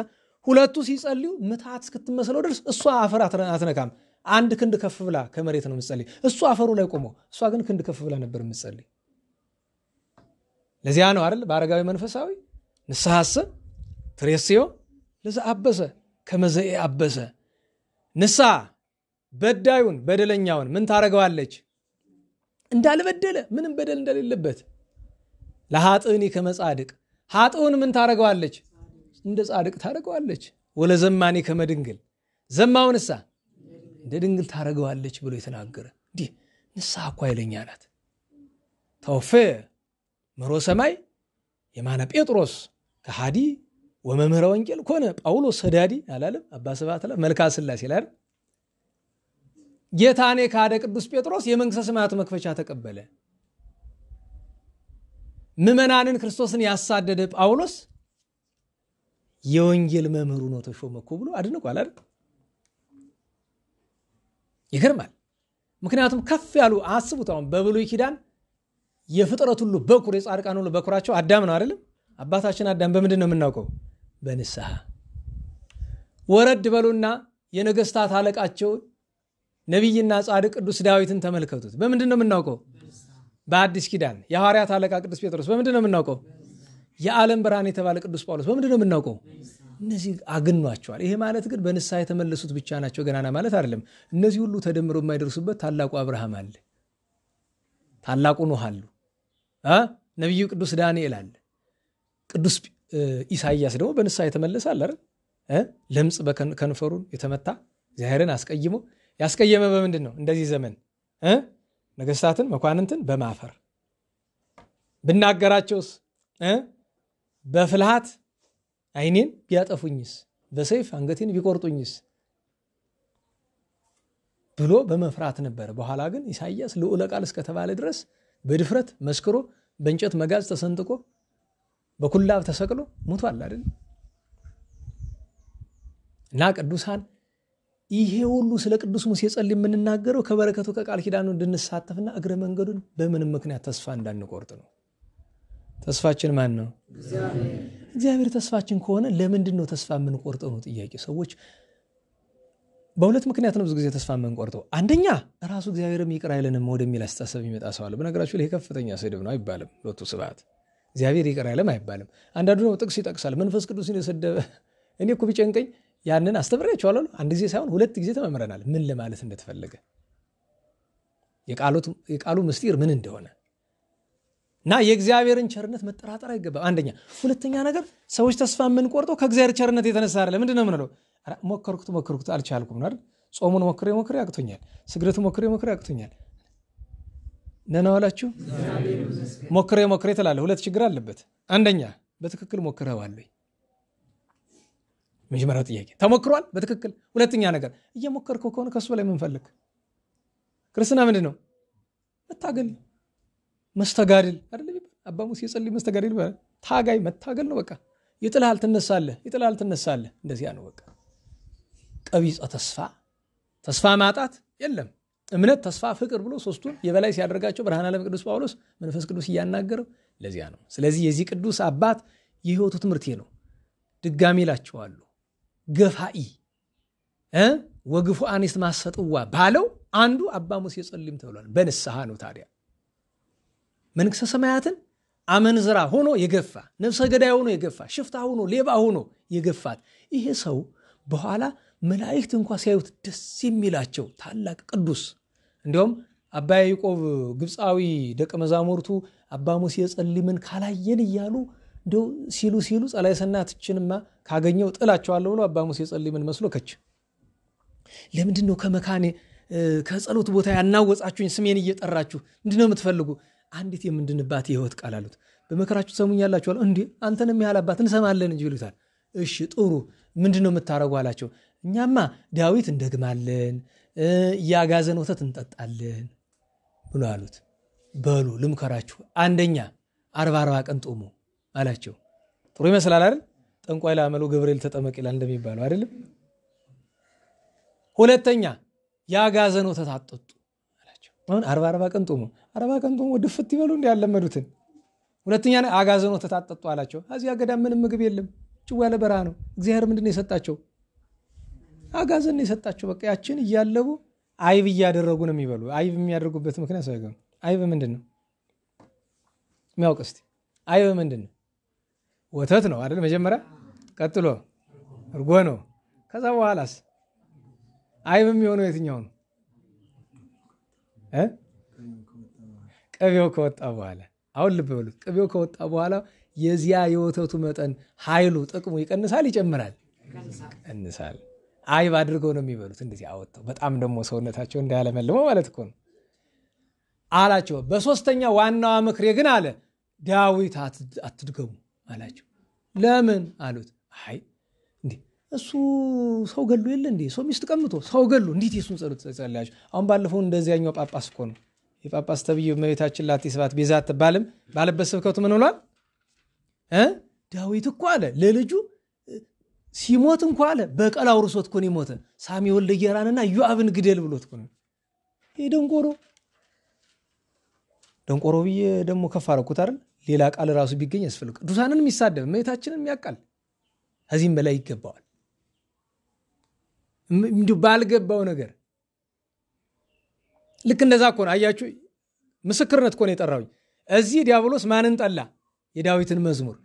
ሁለቱ ሲጸልዩ ምታት እስክትመስለው ድረስ እሷ አፈር አትነካም። አንድ ክንድ ከፍ ብላ ከመሬት ነው የምትጸልይ። እሱ አፈሩ ላይ ቆሞ እሷ ግን ክንድ ከፍ ብላ ነበር የምትጸልይ። ለዚያ ነው አይደል በአረጋዊ መንፈሳዊ ንስሐሰ ትሬስዮ ለዘአበሰ ከመዘኤ አበሰ። ንስሐ በዳዩን በደለኛውን ምን ታረገዋለች? እንዳልበደለ ምንም በደል እንደሌለበት። ለኃጥእኒ ከመጻድቅ ኃጥኡን ምን ታረገዋለች? እንደ ጻድቅ ታረገዋለች። ወለዘማኒ ከመድንግል ዘማውንሳ እንደ ድንግል ታረገዋለች ብሎ የተናገረ። እንዲህ ንስሐ እኮ ኃይለኛ ናት። ተወፈ ምሮ ሰማይ የማነ ጴጥሮስ ከሃዲ ወመምህረ ወንጌል ኮነ ጳውሎስ ሰዳዲ አላለም? አባ ስብሐት መልክዓ ሥላሴ ላይ ጌታኔ ካደ ቅዱስ ጴጥሮስ የመንግሥተ ሰማያት መክፈቻ ተቀበለ። ምዕመናንን ክርስቶስን ያሳደደ ጳውሎስ የወንጌል መምህሩ ነው ተሾመ እኮ ብሎ አድንቋል አይደል? ይገርማል። ምክንያቱም ከፍ ያሉ አስቡት። አሁን በብሉይ ኪዳን የፍጥረት ሁሉ በኩር የጻድቃን ሁሉ በኩራቸው አዳም ነው አይደለም? አባታችን አዳም በምንድን ነው የምናውቀው? በንስሐ። ወረድ በሉና የነገስታት አለቃቸው ነቢይና ጻድቅ ቅዱስ ዳዊትን ተመልከቱት። በምንድን ነው የምናውቀው? በአዲስ ኪዳን የሐዋርያት አለቃ ቅዱስ ጴጥሮስ በምንድን ነው የምናውቀው? የዓለም ብርሃን የተባለ ቅዱስ ጳውሎስ በምንድን ነው የምናውቀው? እነዚህ አግኗቸዋል። ይሄ ማለት ግን በንስሐ የተመለሱት ብቻ ናቸው ገናና ማለት አይደለም። እነዚህ ሁሉ ተደምረው የማይደርሱበት ታላቁ አብርሃም አለ፣ ታላቁ ኖህ አሉ፣ ነቢዩ ቅዱስ ዳንኤል አለ፣ ቅዱስ ኢሳይያስ ደግሞ በንስሐ የተመለሰ አለ አይደል? ለምጽ በከንፈሩን የተመታ እግዚአብሔርን አስቀይሞ ያስቀየመ በምንድን ነው? እንደዚህ ዘመን ነገስታትን መኳንንትን በማፈር ብናገራቸውስ በፍልሃት ዓይኔን ቢያጠፉኝስ በሰይፍ አንገቴን ቢቆርጡኝስ ብሎ በመፍራት ነበር። በኋላ ግን ኢሳይያስ ልዑለ ቃል እስከተባለ ድረስ በድፍረት መስክሮ በእንጨት መጋዝ ተሰንጥቆ በኩላብ ተሰቅሎ ሞቷል አይደል? እና ቅዱሳን ይሄ ሁሉ ስለ ቅዱስ ሙሴ ጸልይ የምንናገረው ከበረከቱ ከቃል ኪዳኑ እንድንሳተፍና እግረ መንገዱን በምንም ምክንያት ተስፋ እንዳንቆርጥ ነው። ተስፋችን ማን ነው? እግዚአብሔር ተስፋችን ከሆነ ለምንድን ነው ተስፋ የምንቆርጠው ነው ጥያቄ። ሰዎች በሁለት ምክንያት ነው ብዙ ጊዜ ተስፋ የምንቆርጠው። አንደኛ ራሱ እግዚአብሔርም ይቅር አይለንም ወደሚል አስተሳሰብ የሚመጣ ሰው አለ። በነገራችሁ ላይ ከፍተኛ ስድብ ነው አይባልም። ሎቱ ስብሐት እግዚአብሔር ይቅር አይለም አይባልም። አንዳንዱ ነው ጥቅስ ይጠቅሳል። መንፈስ ቅዱስን የሰደበ እኔ እኮ ቢጨንቀኝ ያንን አስተምሬያቸዋለሁ። አንድ ጊዜ ሳይሆን ሁለት ጊዜ ተመምረናል ምን ለማለት እንደተፈለገ የቃሉ ምስጢር ምን እንደሆነ እና የእግዚአብሔርን ቸርነት መጠራጠር አይገባም። አንደኛ። ሁለተኛ ነገር ሰዎች ተስፋ የምንቆርጠው ከእግዚአብሔር ቸርነት የተነሳ አይደለም። ምንድነው የምንለው? ሞከርኩት አልቻልኩም ነው አይደል? ጾሙን ሞክሬ ያቅቶኛል፣ ስግደቱ ሞክሬ ያቅቶኛል። ነና ዋላችሁ ሞክሬ ትላለህ። ሁለት ችግር አለበት። አንደኛ በትክክል ሞክረዋል ወይ? መጀመሪያው ጥያቄ ተሞክሯል በትክክል። ሁለተኛ ነገር እየሞከርከው ከሆነ ከሱ በላይ ምን ፈልግ? ክርስትና ምንድነው? መታገል መስተጋድል አይደል? አባ ሙሴ የጸልይ መስተጋድል ባለ ታጋይ መታገል ነው። በቃ ይጥልሃል ትነሳለህ፣ እንደዚያ ነው በቃ። ቀቢጸ ተስፋ ማጣት የለም። እምነት፣ ተስፋ፣ ፍቅር ብሎ ሶስቱን የበላይ ሲያደርጋቸው ብርሃነ ዓለም ቅዱስ ጳውሎስ መንፈስ ቅዱስ እያናገረው ለዚያ ነው። ስለዚህ የዚህ ቅዱስ አባት የህይወቱ ትምህርት ነው። ድጋሚ እላችኋለሁ ገፋኢ ወግፉአን ይትማሰጥዋ ባለው አንዱ አባ ሙሴ ጸሊም ተብሏል። በንስሐ ነው። ታዲያ መንግሥተ ሰማያትን አመንዝራ ሆኖ የገፋ፣ ነፍሰ ገዳይ ሆኖ የገፋ፣ ሽፍታ ሆኖ ሌባ ሆኖ የገፋት ይሄ ሰው በኋላ መላእክት እንኳን ሲያዩት ደስ የሚላቸው ታላቅ ቅዱስ። እንዲያውም አባ ያዕቆብ ግብፃዊ ደቀ መዛሙርቱ አባ ሙሴ ጸሊምን ካላየን እያሉ እንደው ሲሉ ጸላይ ሰናትችንማ ካገኘው ጥላቸዋለሁ ብሎ አባ ሙሴ ጸሊምን መስሎ ከች ለምንድነው ከመካኔ ከጸሎት ቦታ ያናወጻችሁኝ? ስሜን እየጠራችሁ ምንድነው የምትፈልጉ? አንዲት የምንድንባት የህይወት ቃል አሉት። በመከራችሁ ሰሙኛላችሁ አለ። እንዴ አንተንም ያህል አባት እንሰማለን እንጂ ይሉታል። እሺ ጥሩ ምንድነው የምታረጉ አላቸው። እኛማ ዳዊት እንደግማለን፣ ያጋዘን ወተት እንጠጣለን ብሎ አሉት። በሉ ልምከራችሁ፣ አንደኛ 40 ቀን ጦሙ አላቸው። ጥሩ ይመስላል አይደል? ጠንቋይ ላመሉ ገብርኤል ተጠመቅ ይላል እንደሚባለው አይደለም? ሁለተኛ ያጋዘን ወተት አጠጡ አላቸው። አሁን 40 ቀን ጦሙ 40 ቀን ጦሙ ድፍት ይበሉ እንደ ያለመዱትን። ሁለተኛ ያጋዘን ወተት አጠጡ አላቸው። እዚያ ገዳም ምንም ምግብ የለም፣ ጭው ያለ በረሃ ነው። እግዚአብሔር ምንድነው የሰጣቸው? አጋዘን ነው የሰጣቸው። በቃ ያችን እያለቡ አይብ እያደረጉ ነው የሚበሉ። አይብ የሚያደርጉበት ምክንያት ሳይገም አይብ ምንድነው የሚያውቅ እስቲ? አይብ ምንድነው? ወተት ነው አይደል? መጀመሪያ ቀጥሎ እርጎ ነው። ከዛ በኋላስ አይብ የሚሆነው የትኛው ነው? ቅቤው ከወጣ በኋላ። አሁን ልብ በሉት፣ ቅቤው ከወጣ በኋላ የዚያ የወተቱ መጠን ኃይሉ ጥቅሙ ይቀንሳል ይጨምራል? ይቀንሳል። አይብ አድርገው ነው የሚበሉት እንደዚህ አወጣው። በጣም ደግሞ ሰውነታቸው እንዳያለመልመው ማለት እኮ ነው አላቸው። በሶስተኛ ዋናዋ ምክሬ ግን አለ ዳዊት አትድገሙ አላቸው። ለምን አሉት። አይ እንዴ እሱ ሰው ገሉ የለ እንዴ? ሰው ሚስት ቀምቶ ሰው ገሉ እንዴት የሱን ጸሎት ጸልያችሁ? አሁን ባለፈው እንደዚያኛው ጳጳስ እኮ ነው የጳጳስ ተብዬው እመቤታችን ላቲ ስብሐት ቤዛ አትባልም ባለበት ስብከቱ ምን ብሏል? ዳዊት እኮ አለ ለልጁ ሲሞት እንኳ አለ በቀል አውርሶት እኮ ነው የሞተ። ሳሚ ወልደ ጌራንና ዮአብን ግደል ብሎት እኮ ነው። ይሄ ደንቆሮ ብዬ ደግሞ ከፍ አደረኩት አይደል? ሌላ ቃል ራሱ ቢገኝ ያስፈልግ። ቅዱሳንን የሚሳደብ እመቤታችንን የሚያቃል ከዚህም በላይ ይገባዋል። እንዲሁ ባልገባው ነገር ልክ እንደዛ እኮ ነው። አያችሁ ምስክርነት እኮ ነው የጠራውኝ። እዚህ ዲያብሎስ ማንን ጠላ? የዳዊትን መዝሙር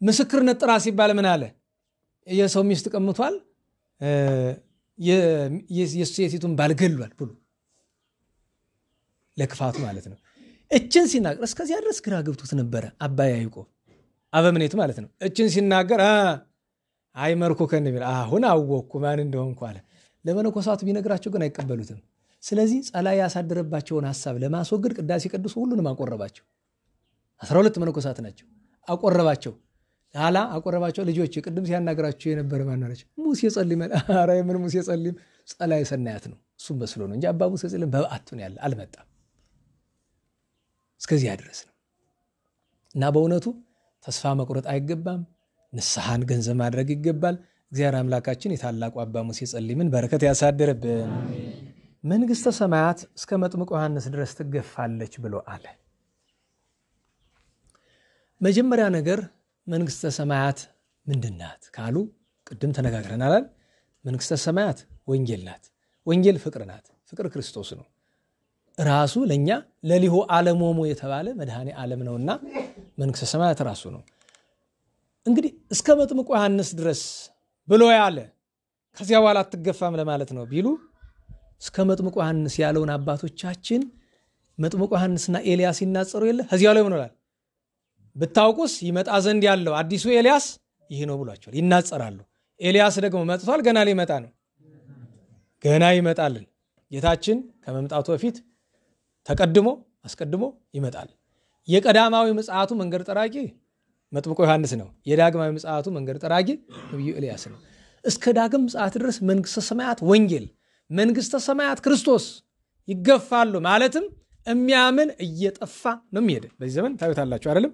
ምስክርነት ጥራ ሲባል ምን አለ? የሰው ሚስት ቀምቷል፣ የሴቲቱን ባልገሏል ብሎ ለክፋቱ ማለት ነው። እችን ሲናገር እስከዚያ ድረስ ግራ ገብቶት ነበረ አባ ያዕቆብ አበምኔቱ ማለት ነው። እችን ሲናገር አይ መርኮ ከነቢል አሁን አወቅኩ ማን እንደሆንኩ አለ። ለመነኮሳቱ ቢነግራቸው ግን አይቀበሉትም። ስለዚህ ጸላይ ያሳደረባቸውን ሐሳብ ለማስወገድ ቅዳሴ ቅዱስ ሁሉንም አቆረባቸው። 12 መነኮሳት ናቸው። አቆረባቸው። ኋላ አቆረባቸው። ልጆች ቅድም ሲያናገራቸው የነበረ ማን ናቸው? ሙሴ ጸሊም። ኧረ ምን ሙሴ ጸሊም ጸላይ ሰናያት ነው። እሱም መስሎ ነው እንጂ አባ ሙሴ ጸሊም በበዓቱ ነው ያለ፣ አልመጣም። እስከዚያ ድረስ ነው። እና በእውነቱ ተስፋ መቁረጥ አይገባም። ንስሐን ገንዘብ ማድረግ ይገባል። እግዚአብሔር አምላካችን የታላቁ አባ ሙሴ ጸሊምን በረከት ያሳድርብን። መንግሥተ ሰማያት እስከ መጥምቁ ዮሐንስ ድረስ ትገፋለች ብሎ አለ። መጀመሪያ ነገር መንግሥተ ሰማያት ምንድናት ካሉ ቅድም ተነጋግረናል። መንግሥተ ሰማያት ወንጌል ናት። ወንጌል ፍቅር ናት። ፍቅር ክርስቶስ ነው ራሱ ለኛ ለሊሆ ዓለሞሙ የተባለ መድኃኔ ዓለም ነውና መንግሥተ ሰማያት ራሱ ነው። እንግዲህ እስከ መጥምቁ ዮሐንስ ድረስ ብሎ ያለ ከዚያ በኋላ አትገፋም ለማለት ነው ቢሉ እስከ መጥምቁ ዮሐንስ ያለውን አባቶቻችን መጥምቁ ዮሐንስና ኤልያስ ይናጸሩ የለ ከዚያ ላይ ምን ይላል? ብታውቁስ ይመጣ ዘንድ ያለው አዲሱ ኤልያስ ይሄ ነው ብሏቸዋል። ይናጸራሉ። ኤልያስ ደግሞ መጥቷል፣ ገና ሊመጣ ነው። ገና ይመጣልን። ጌታችን ከመምጣቱ በፊት አስቀድሞ ይመጣል። የቀዳማዊ ምጽአቱ መንገድ ጠራቂ መጥምቁ ዮሐንስ ነው። የዳግማዊ ምጽአቱ መንገድ ጠራቂ ነብዩ ኤልያስ ነው። እስከ ዳግም ምጽአት ድረስ መንግሥተ ሰማያት ወንጌል፣ መንግሥተ ሰማያት ክርስቶስ ይገፋሉ። ማለትም የሚያምን እየጠፋ ነው የሚሄድ። በዚህ ዘመን ታዩታላችሁ አይደለም?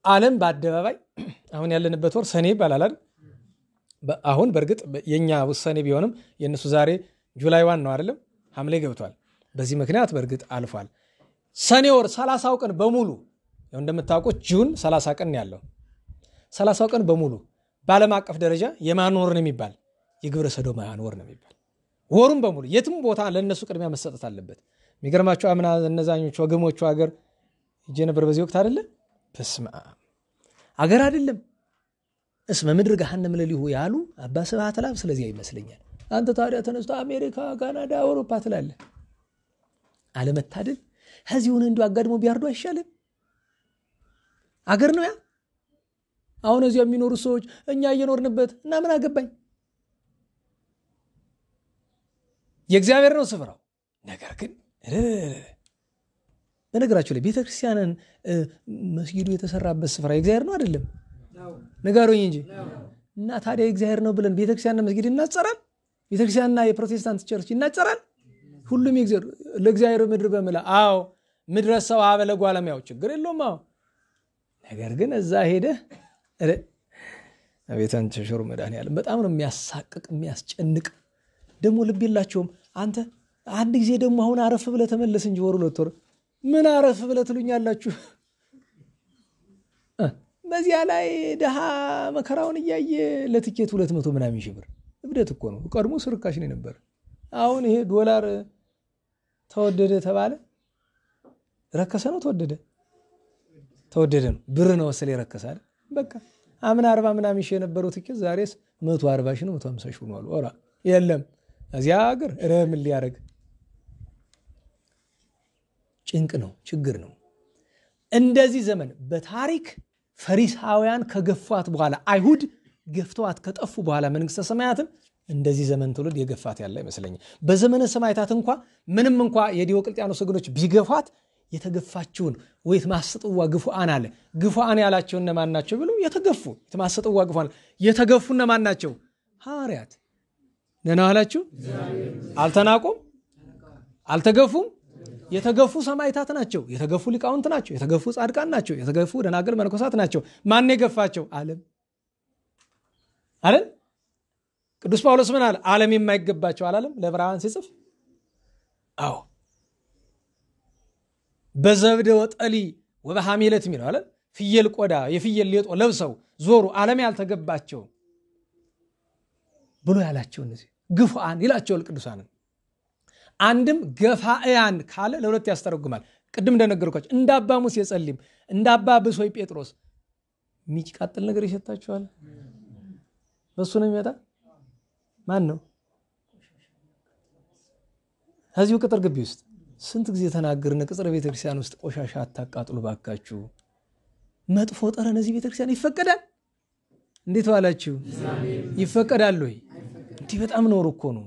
ዓለም በአደባባይ አሁን ያለንበት ወር ሰኔ ይባላል አይደል? አሁን በእርግጥ የኛ ውሳኔ ቢሆንም የነሱ ዛሬ ጁላይ 1 ነው አይደለም? ሐምሌ ገብቷል። በዚህ ምክንያት በእርግጥ አልፏል። ሰኔ ወር 30 ቀን በሙሉ እንደምታውቁት ጁን 30 ቀን ያለው 30 ቀን በሙሉ በዓለም አቀፍ ደረጃ የማን ወር ነው የሚባል? የግብረ ሰዶማውያን ወር ነው የሚባል። ወሩን በሙሉ የትም ቦታ ለነሱ ቅድሚያ መሰጠት አለበት። የሚገርማቸው አምና እነዛኞቹ ወገሞቹ ሀገር ሄጄ ነበር በዚህ ወቅት አይደለ? በስመ አብ አገር አይደለም እስመ ምድር ገሃነም ለሊሁ ያሉ አባ ስብሐት ለአብ ስለዚህ ይመስለኛል። አንተ ታዲያ ተነስቶ አሜሪካ፣ ካናዳ፣ አውሮፓ ትላለህ። አለመታደል ከዚህ ሆነ እንዲሁ አጋድሞ ቢያርዱ አይሻልም? አገር ነው ያ። አሁን እዚያ የሚኖሩ ሰዎች እኛ እየኖርንበት እና ምን አገባኝ? የእግዚአብሔር ነው ስፍራው። ነገር ግን በነገራችሁ ላይ ቤተክርስቲያንን መስጊዱ የተሰራበት ስፍራ የእግዚአብሔር ነው አይደለም? ንገሩኝ እንጂ። እና ታዲያ የእግዚአብሔር ነው ብለን ቤተክርስቲያንና መስጊድ እናጸራል? ቤተክርስቲያንና የፕሮቴስታንት ቸርች እናጸራል? ሁሉም ለእግዚአብሔር ምድር በምላ። አዎ ምድረ ሰው አበለጉ ዓለማው ችግር የለውም። አዎ ነገር ግን እዛ ሄደህ አቤታን ተሽሩ መድኃኒዓለም በጣም ነው የሚያሳቅቅ የሚያስጨንቅ። ደግሞ ልብ የላቸውም። አንተ አንድ ጊዜ ደግሞ አሁን አረፍ ብለህ ተመለስ እንጂ ወሩ ለተወር ምን አረፍ ብለህ ትሉኛላችሁ? በዚያ ላይ ደሃ መከራውን እያየ ለትኬት 200 ምናምን ሺህ ብር እብደት እኮ ነው። ቀድሞ ስርካሽ ነው ነበር። አሁን ይሄ ዶላር ተወደደ ተባለ። ረከሰ ነው ተወደደ? ተወደደ ነው። ብር ነው ወሰለ ይረከሳል። በቃ አምና 40 ምናምን ሺህ የነበረው ትኬት ዛሬስ 140 ሺህ ነው 150 ሺህ ነው አሉ። ኦራ የለም እዚያ ሀገር ምን ሊያደርግ? ጭንቅ ነው፣ ችግር ነው። እንደዚህ ዘመን በታሪክ ፈሪሳውያን ከገፋት በኋላ አይሁድ ገፍተዋት ከጠፉ በኋላ መንግስተ ሰማያትን እንደዚህ ዘመን ትውልድ የገፋት ያለ ይመስለኛል። በዘመነ ሰማዕታት ምንም እንኳ የዲዮቅልጥያኖስ ወገኖች ቢገፋት የተገፋችውን ወይት ማሰጥዋ ግፉአን አለ። ግፉአን ያላቸው እነማን ናቸው ብለው የተገፉ የተማሰጥዋ ግፉአን የተገፉ እነማን ናቸው? ሐዋርያት ነና አላችሁ። አልተናቁም፣ አልተገፉም። የተገፉ ሰማዕታት ናቸው፣ የተገፉ ሊቃውንት ናቸው፣ የተገፉ ጻድቃን ናቸው፣ የተገፉ ደናግል መነኮሳት ናቸው። ማን የገፋቸው? ዓለም አይደል? ቅዱስ ጳውሎስ ምን አለ? ዓለም የማይገባቸው አላለም ለዕብራውያን ሲጽፍ? አዎ በዘብደ ወጠሊ ወበሐሜለት የሚለው አለ። ፍየል ቆዳ የፍየል ሌጦ ለብሰው ዞሩ፣ ዓለም ያልተገባቸው ብሎ ያላቸው እነዚህ ግፉአን ይላቸዋል ቅዱሳንን። አንድም ገፋእያን ካለ ለሁለት ያስተረጉማል። ቅድም እንደነገርኳችሁ እንደ አባ ሙሴ ጸሊም፣ እንደ አባ ብሶይ ጴጥሮስ የሚቃጠል ነገር ይሸታችኋል። በሱ ነው የሚመጣ። ማን ነው? እዚሁ ቅጥር ግቢ ውስጥ ስንት ጊዜ ተናገርን። ቅጥር ቤተክርስቲያን ውስጥ ቆሻሻ አታቃጥሉ ባካችሁ። መጥፎ ጠረን እዚህ ቤተክርስቲያን ይፈቀዳል? እንዴት ዋላችሁ? ይፈቀዳል ወይ? እንዲህ በጣም ኖር እኮ ነው።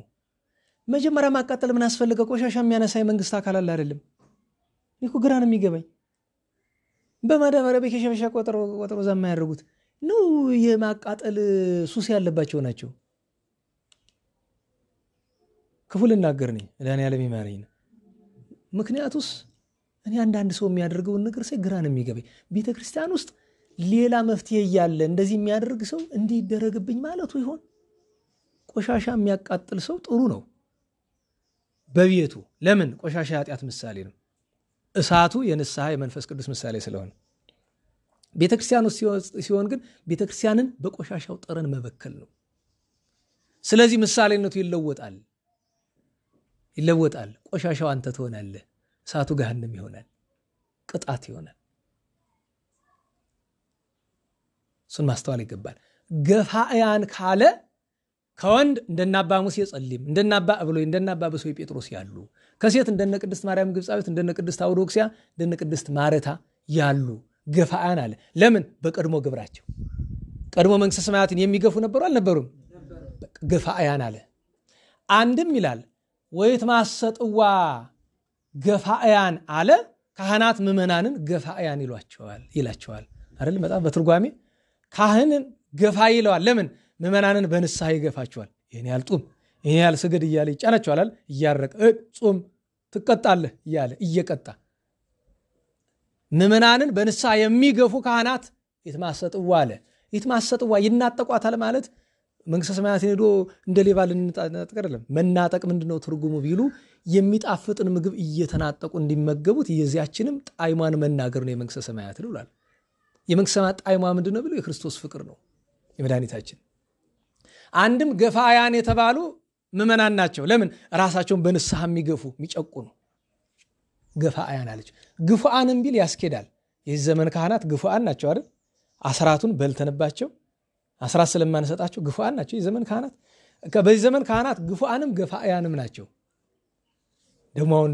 መጀመሪያ ማቃጠል ምን አስፈልገ? ቆሻሻ የሚያነሳ የመንግስት አካል አለ አይደለም? እኮ ግራ ነው የሚገባኝ። በማዳበሪያ በከሸፈሻ ቆጥሮ ዛማ ያደርጉት ነው። የማቃጠል ሱስ ያለባቸው ናቸው። ክፉ ልናገር ነኝ መድኃኒዓለም ይማረኝ። ምክንያቱስ እኔ አንዳንድ ሰው የሚያደርገውን ነገር ሳይ ግራ ነው የሚገባኝ። ቤተክርስቲያን ውስጥ ሌላ መፍትሄ እያለ እንደዚህ የሚያደርግ ሰው እንዲህ ይደረግብኝ ማለቱ ይሆን? ቆሻሻ የሚያቃጥል ሰው ጥሩ ነው በቤቱ። ለምን? ቆሻሻ ኃጢአት ምሳሌ ነው። እሳቱ የንስሐ የመንፈስ ቅዱስ ምሳሌ ስለሆነ። ቤተክርስቲያን ውስጥ ሲሆን ግን ቤተክርስቲያንን በቆሻሻው ጠረን መበከል ነው። ስለዚህ ምሳሌነቱ ይለወጣል። ቆሻሻው አንተ ትሆናለህ፣ እሳቱ ገሃነም ይሆናል፣ ቅጣት ይሆናል። እሱን ማስተዋል ይገባል። ገፋእያን ካለ ከወንድ እንደናባ ሙሴ ጸሊም፣ እንደናባ እብሎይ፣ እንደናባ ብሶይ ጴጥሮስ ያሉ፣ ከሴት እንደነ ቅድስት ማርያም ግብጻዊት፣ እንደነ ቅድስት አውዶክሲያ፣ እንደነ ቅድስት ማረታ ያሉ ገፋእያን አለ። ለምን? በቀድሞ ግብራቸው ቀድሞ መንግስተ ሰማያትን የሚገፉ ነበሩ አልነበሩም? ገፋእያን አለ። አንድም ይላል ወይት ማሰጥዋ ገፋእያን አለ። ካህናት ምዕመናንን ገፋእያን ይላቸዋል አይደል? በጣም በትርጓሜ ካህንን ገፋ ይለዋል። ለምን? ምዕመናንን በንስሐ ይገፋቸዋል። ይሄን ያህል ጡም፣ ይሄን ያህል ስገድ እያለ ይጫናቸዋል። እያረቀ ጾም ትቀጣለህ እያለ እየቀጣ ምዕመናንን በንስሐ የሚገፉ ካህናት ይትማሰጥዋ አለ። ይትማሰጥዋ ይናጠቋታል ማለት መንግስተ ሰማያትን ሄዶ እንደ ሌባ ልንጣጠቅ አይደለም። መናጠቅ ምንድነው ትርጉሙ ቢሉ የሚጣፍጥን ምግብ እየተናጠቁ እንዲመገቡት የዚያችንም ጣዕሟን መናገር ነው የመንግስተ ሰማያት ይላል። የመንግስተ ሰማያት ጣዕሟ ምንድነው ቢሉ የክርስቶስ ፍቅር ነው የመድኃኒታችን። አንድም ገፋያን የተባሉ ምዕመናን ናቸው። ለምን ራሳቸውን በንስሐ የሚገፉ የሚጨቁኑ ገፋያን አለች። ግፉአንም ቢል ያስኬዳል። የዚህ ዘመን ካህናት ግፉአን ናቸው አይደል? አስራቱን በልተንባቸው አስራት ስለማንሰጣቸው ግፉአን ናቸው የዘመን ካህናት። በዚህ ዘመን ካህናት ግፉአንም ገፋያንም ናቸው። ደግሞ አሁን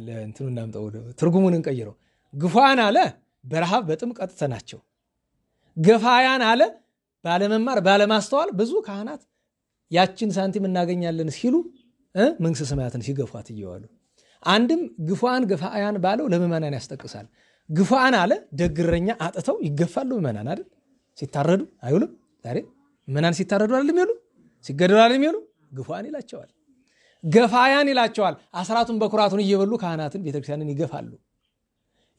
ለእንትኑ እናምጣው ትርጉሙን እንቀይረው። ግፉአን አለ በረሃብ በጥም ቀጥተናቸው፣ ገፋያን አለ ባለመማር ባለማስተዋል ብዙ ካህናት ያችን ሳንቲም እናገኛለን ሲሉ መንግስተ ሰማያትን ሲገፏት እየዋሉ። አንድም ግፉአን ገፋያን ባለው ለምዕመናን ያስጠቅሳል። ግፉአን አለ ደግረኛ አጥተው ይገፋሉ ምዕመናን አይደል? ሲታረዱ አይውልም። ዛሬ ምዕመናን ሲታረዱ አይደለም ይሉ ሲገደሉ አይደለም ይሉ ግፉአን ይላቸዋል። ገፋያን ይላቸዋል። አስራቱን በኩራቱን እየበሉ ካህናትን ቤተክርስቲያንን ይገፋሉ።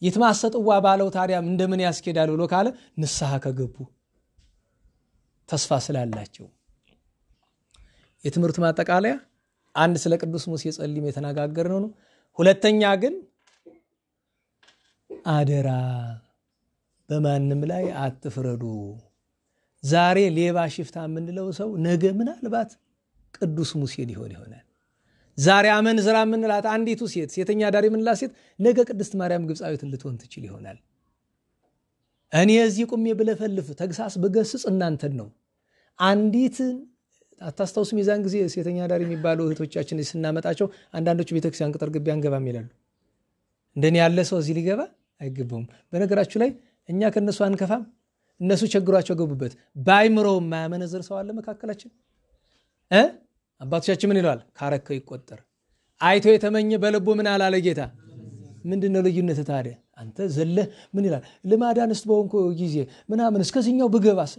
ይትማሰጥዋ ባለው ታዲያ እንደምን ያስኬዳል ብሎ ካለ ንስሐ ከገቡ ተስፋ ስላላቸው። የትምህርቱ ማጠቃለያ አንድ ስለ ቅዱስ ሙሴ ጸሊም የተነጋገርነው ነው። ሁለተኛ ግን አደራ በማንም ላይ አትፍረዱ። ዛሬ ሌባ ሽፍታ የምንለው ሰው ነገ ምናልባት ቅዱስ ሙሴ ሊሆን ይሆናል። ዛሬ አመንዝራ የምንላት አንዲቱ ሴት ሴተኛ ዳሪ የምንላት ሴት ነገ ቅድስት ማርያም ግብፃዊት ልትሆን ትችል ይሆናል። እኔ እዚህ ቁሜ ብለፈልፍ ተግሳስ በገስጽ እናንተን ነው። አንዲት አታስታውሱም? የዛን ጊዜ ሴተኛ ዳሪ የሚባሉ እህቶቻችን ስናመጣቸው አንዳንዶቹ ቤተክርስቲያን ቅጥር ግቢ አንገባም ይላሉ። እንደኔ ያለ ሰው እዚህ ሊገባ አይገባውም። በነገራችሁ ላይ እኛ ከነሱ አንከፋም። እነሱ ቸግሯቸው ገቡበት። ባይምሮው ማያመነዝር ሰው አለ መካከላችን። አባቶቻችን ምን ይላል? ካረከው ይቆጠር። አይቶ የተመኘ በልቡ ምን አላለ ጌታ። ምንድነው ልዩነት ታዲያ? አንተ ዘለ ምን ይላል? ልማድ አንስት በሆንኩ ጊዜ ምናምን እስከዚህኛው ብገባስ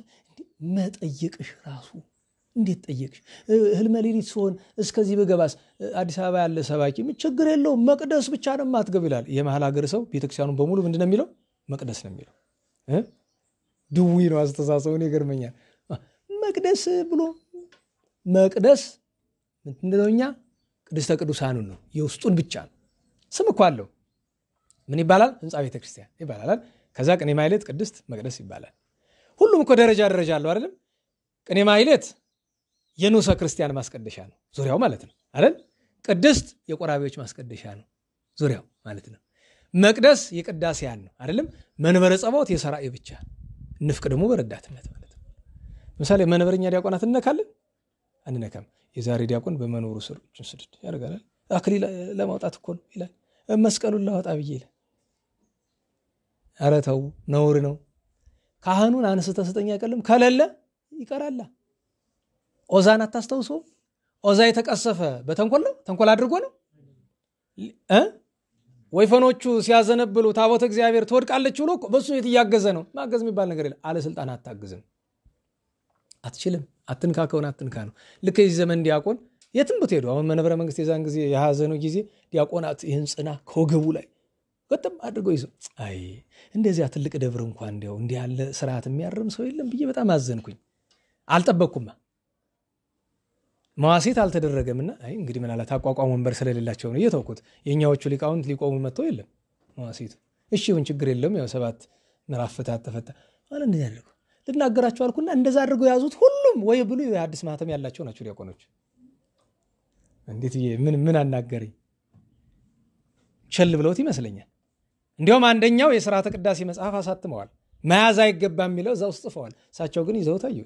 መጠየቅሽ ራሱ እንዴት ጠየቅሽ? ህልመ ሌሊት ሲሆን እስከዚህ ብገባስ? አዲስ አበባ ያለ ሰባኪ ምን ችግር የለውም መቅደስ ብቻ ነው ማትገብ ይላል። የመሃል ሀገር ሰው ቤተክርስቲያኑን በሙሉ ምንድነው የሚለው? መቅደስ ነው የሚለው። ድዊ ነው አስተሳሰቡን። ይገርመኛል። መቅደስ ብሎ መቅደስ ምንድነውኛ? ቅድስተ ቅዱሳኑን ነው የውስጡን ብቻ ነው። ስም እኮ አለው። ምን ይባላል? ህንጻ ቤተክርስቲያን ይባላል። ከዛ ቅኔ ማህሌት ቅድስት መቅደስ ይባላል። ሁሉም እኮ ደረጃ ደረጃ አለው አይደለም? ቅኔ ማህሌት የንዑሰ ክርስቲያን ማስቀደሻ ነው ዙሪያው ማለት ነው አይደል? ቅድስት የቆራቢዎች ማስቀደሻ ነው ዙሪያው ማለት ነው። መቅደስ የቅዳሴያን ነው አይደለም? መንበረ ጸባዖት የሰራኤ ብቻ፣ ንፍቅ ደግሞ በረዳትነት ማለት ነው። ለምሳሌ መንበረኛ ዲያቆናት እንነካለን አንነካም? የዛሬ ዲያቆን በመኖሩ ስር ስድድ ያደርጋል። አክሊል ለማውጣት እኮ ነው ይላል። መስቀሉን ላወጣ ብዬ ይላል። ኧረ ተው ነውር ነው። ካህኑን አንስተ ስጠኝ አይቀልም ከሌለ ይቀራል። ኦዛን አታስተውሶ? ኦዛ የተቀሰፈ በተንኮል ነው? ተንኮል አድርጎ ነው? ወይፈኖቹ ሲያዘነብሉ ታቦተ እግዚአብሔር ትወድቃለች ብሎ በሱ እያገዘ ነው። ማገዝ የሚባል ነገር የለም። አለ ስልጣን አታግዝም፣ አትችልም። አትንካከውን አትንካ ነው። ልክ የዚህ ዘመን ዲያቆን የትም ብትሄዱ አሁን መንበረ መንግስት የዛን ጊዜ የሐዘኑ ጊዜ ዲያቆናት ይህን ጽና ከወገቡ ላይ ገጥም አድርጎ ይዞ አይ እንደዚያ ትልቅ ደብር እንኳን እንዲህ ያለ ስርዓት የሚያርም ሰው የለም ብዬ በጣም አዘንኩኝ። አልጠበቅኩማ። መዋሴት አልተደረገምና አይ እንግዲህ ምን አላት አቋቋም ወንበር ስለሌላቸው ነው እየተውኩት። የኛዎቹ ሊቃውንት ሊቆሙ መጥተው የለም መዋሴቱ። እሺ ይሁን ችግር የለም ያው 7 ምዕራፍ ተፈታ ማለት እንደዚህ አድርጎ ልናገራቸው አልኩና እንደዛ አድርጎ ያዙት። ሁሉም ወይ ብሉ የአዲስ ማህተም ያላቸው ናቸው ዲያቆኖች። እንዴት ምን አናገረኝ ቸል ብለውት ይመስለኛል። እንዲያውም አንደኛው የሥርዓተ ቅዳሴ መጽሐፍ አሳትመዋል። መያዝ አይገባም የሚለው እዛው ጽፈዋል። እሳቸው ግን ይዘው ታዩ።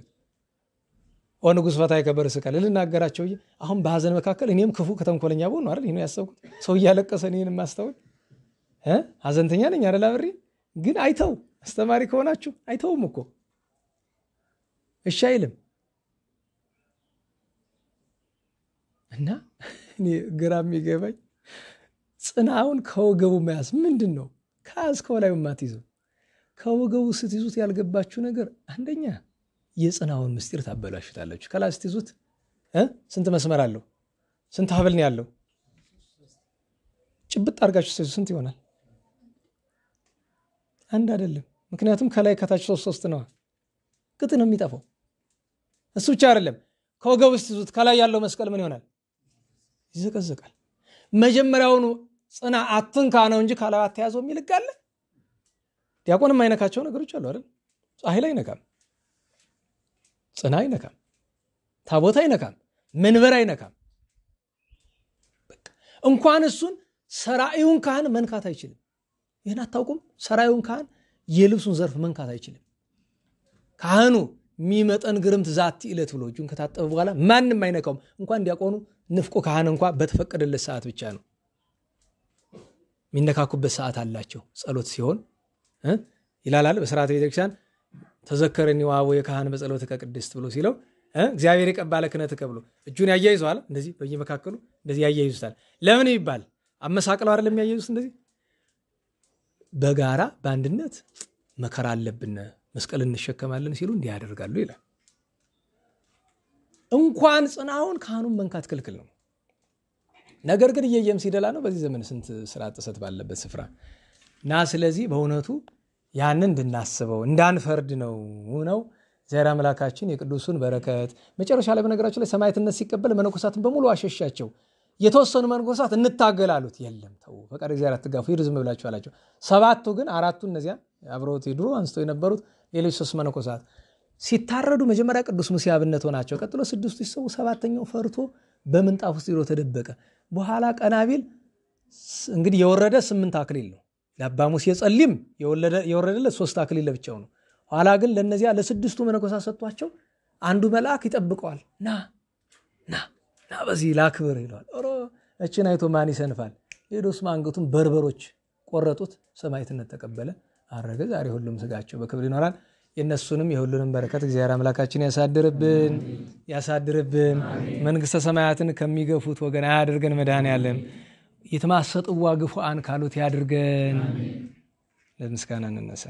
ንጉሥ ፈታይ ከበር ስቀል ልናገራቸው አሁን በሐዘን መካከል እኔም ክፉ ከተንኮለኛ ብሆን ነው አይደል? ይሄ ነው ያሰብኩት። ሰው እያለቀሰ እኔንም ማስተዋል ሐዘንተኛ ነኝ አይደል? አብሬ ግን አይተው አስተማሪ ከሆናችሁ አይተውም እኮ እሺ አይልም። እና እኔ ግራም ይገባኝ ጽናውን ከወገቡ መያዝ ምንድን ነው? ከአዝከው ላይ ማትይዘው ከወገቡ ስትይዙት ያልገባችሁ ነገር አንደኛ የጽናውን ምስጢር ታበላሽታላችሁ። ከላይ ስትይዙት ስንት መስመር አለው? ስንት ሀብል ነው ያለው? ጭብጥ አድርጋችሁ ስትይዙት ስንት ይሆናል? አንድ አይደለም። ምክንያቱም ከላይ ከታች 3 ነው። ቅጥ ነው የሚጠፋው። እሱ ብቻ አይደለም ከወገብ ውስጥ ይዙት ከላይ ያለው መስቀል ምን ይሆናል ይዘቀዘቃል መጀመሪያውኑ ጽና አትንካ ነው እንጂ ካላ አትያዘው የሚልጋለ ዲያቆን የማይነካቸው ነገሮች አሉ አይደል ፀሐይ ላይ ነካም ጽና አይነካም ታቦት አይነካም መንበር አይነካም በቃ እንኳን እሱን ሰራዩን ካህን መንካት አይችልም ይሄን አታውቁም ሰራዩን ካህን የልብሱን ዘርፍ መንካት አይችልም ካህኑ ሚመጠን ግርምት ዛቲ ኢለት ብሎ እጁን ከታጠበ በኋላ ማንንም አይነካውም እንኳን ዲያቆኑ ንፍቆ ካህን እንኳን በተፈቀደለት ሰዓት ብቻ ነው ሚነካኩበት ሰዓት አላቸው ጸሎት ሲሆን ይላል በሥርዓተ ቤተክርስቲያን ተዘከረኒ ዋው የካህን በጸሎት ከቅድስት ብሎ ሲለው እግዚአብሔር ይቀባለ ክህነት ከብሎ እጁን ያያይዘዋል እንደዚህ በየመካከሉ እንደዚህ ያያይዙታል ለምን ይባል አመሳቅለው አይደለም ያያይዙት እንደዚህ በጋራ በአንድነት መከራ አለብን መስቀል እንሸከማለን ሲሉ እንዲህ ያደርጋሉ ይላል እንኳን ጽናውን ካህኑን መንካት ክልክል ነው ነገር ግን እየየም ሲደላ ነው በዚህ ዘመን ስንት ስራ ጥሰት ባለበት ስፍራ እና ስለዚህ በእውነቱ ያንን እንድናስበው እንዳንፈርድ ነው እግዚአብሔር አምላካችን የቅዱሱን በረከት መጨረሻ ላይ በነገራችን ላይ ሰማዕትነት ሲቀበል መነኮሳትን በሙሉ አሸሻቸው የተወሰኑ መነኮሳት እንታገላሉት የለም ተው ፈቃድ እግዚአብሔር አትጋፉ ይርዝም ብላችሁ አላቸው ሰባቱ ግን አራቱ እነዚያ አብረውት ይድሩ አንስቶ የነበሩት ሌሎች 3 መነኮሳት ሲታረዱ መጀመሪያ ቅዱስ ሙሴ አብነት ሆናቸው ቀጥሎ 6ቱ ሲሰው ሰባተኛው ፈርቶ በምንጣፍ ውስጥ ይሮ ተደበቀ በኋላ ቀናቢል እንግዲህ የወረደ 8 አክሊል ነው ለአባ ሙሴ ጸሊም የወረደለት 3 አክሊል ለብቻው ነው ኋላ ግን ለነዚያ ለ6ቱ መነኮሳት ሰጥቷቸው አንዱ መልአክ ይጠብቀዋል ና በዚህ ላክብር ይላል እቺን አይቶ ማን ይሰንፋል ሄዶስ ማንገቱን በርበሮች ቆረጡት ሰማዕትነት ተቀበለ አረገ ዛሬ ሁሉም ስጋቸው በክብር ይኖራል የነሱንም የሁሉንም በረከት እግዚአብሔር አምላካችን ያሳድርብን መንግስተ ሰማያትን ከሚገፉት ወገን አያድርገን መድኃኔዓለም የተማሰጥዋ ግፉአን ካሉት ያድርገን ለምስጋና እንነሳ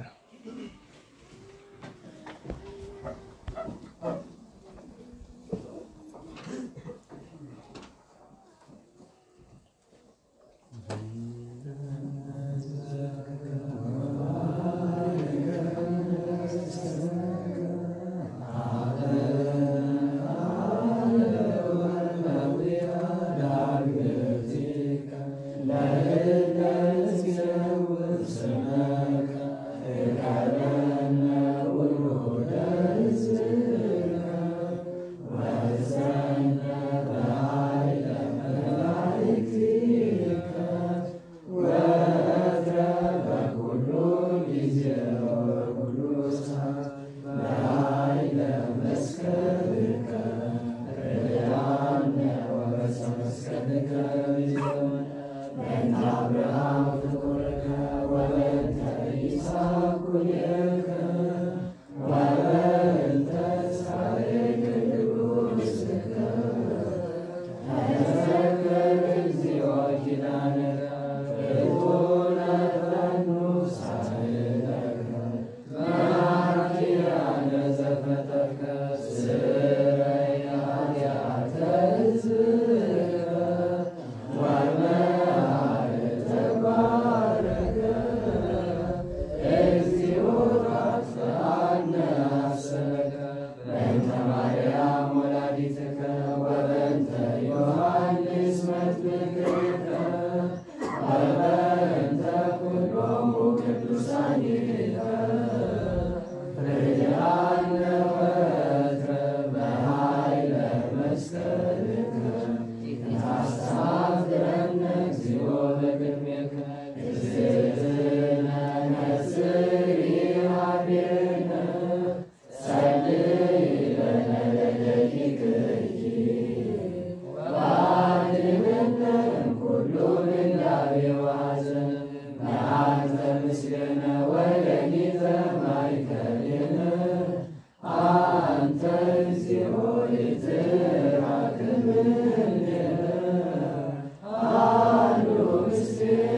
Amen.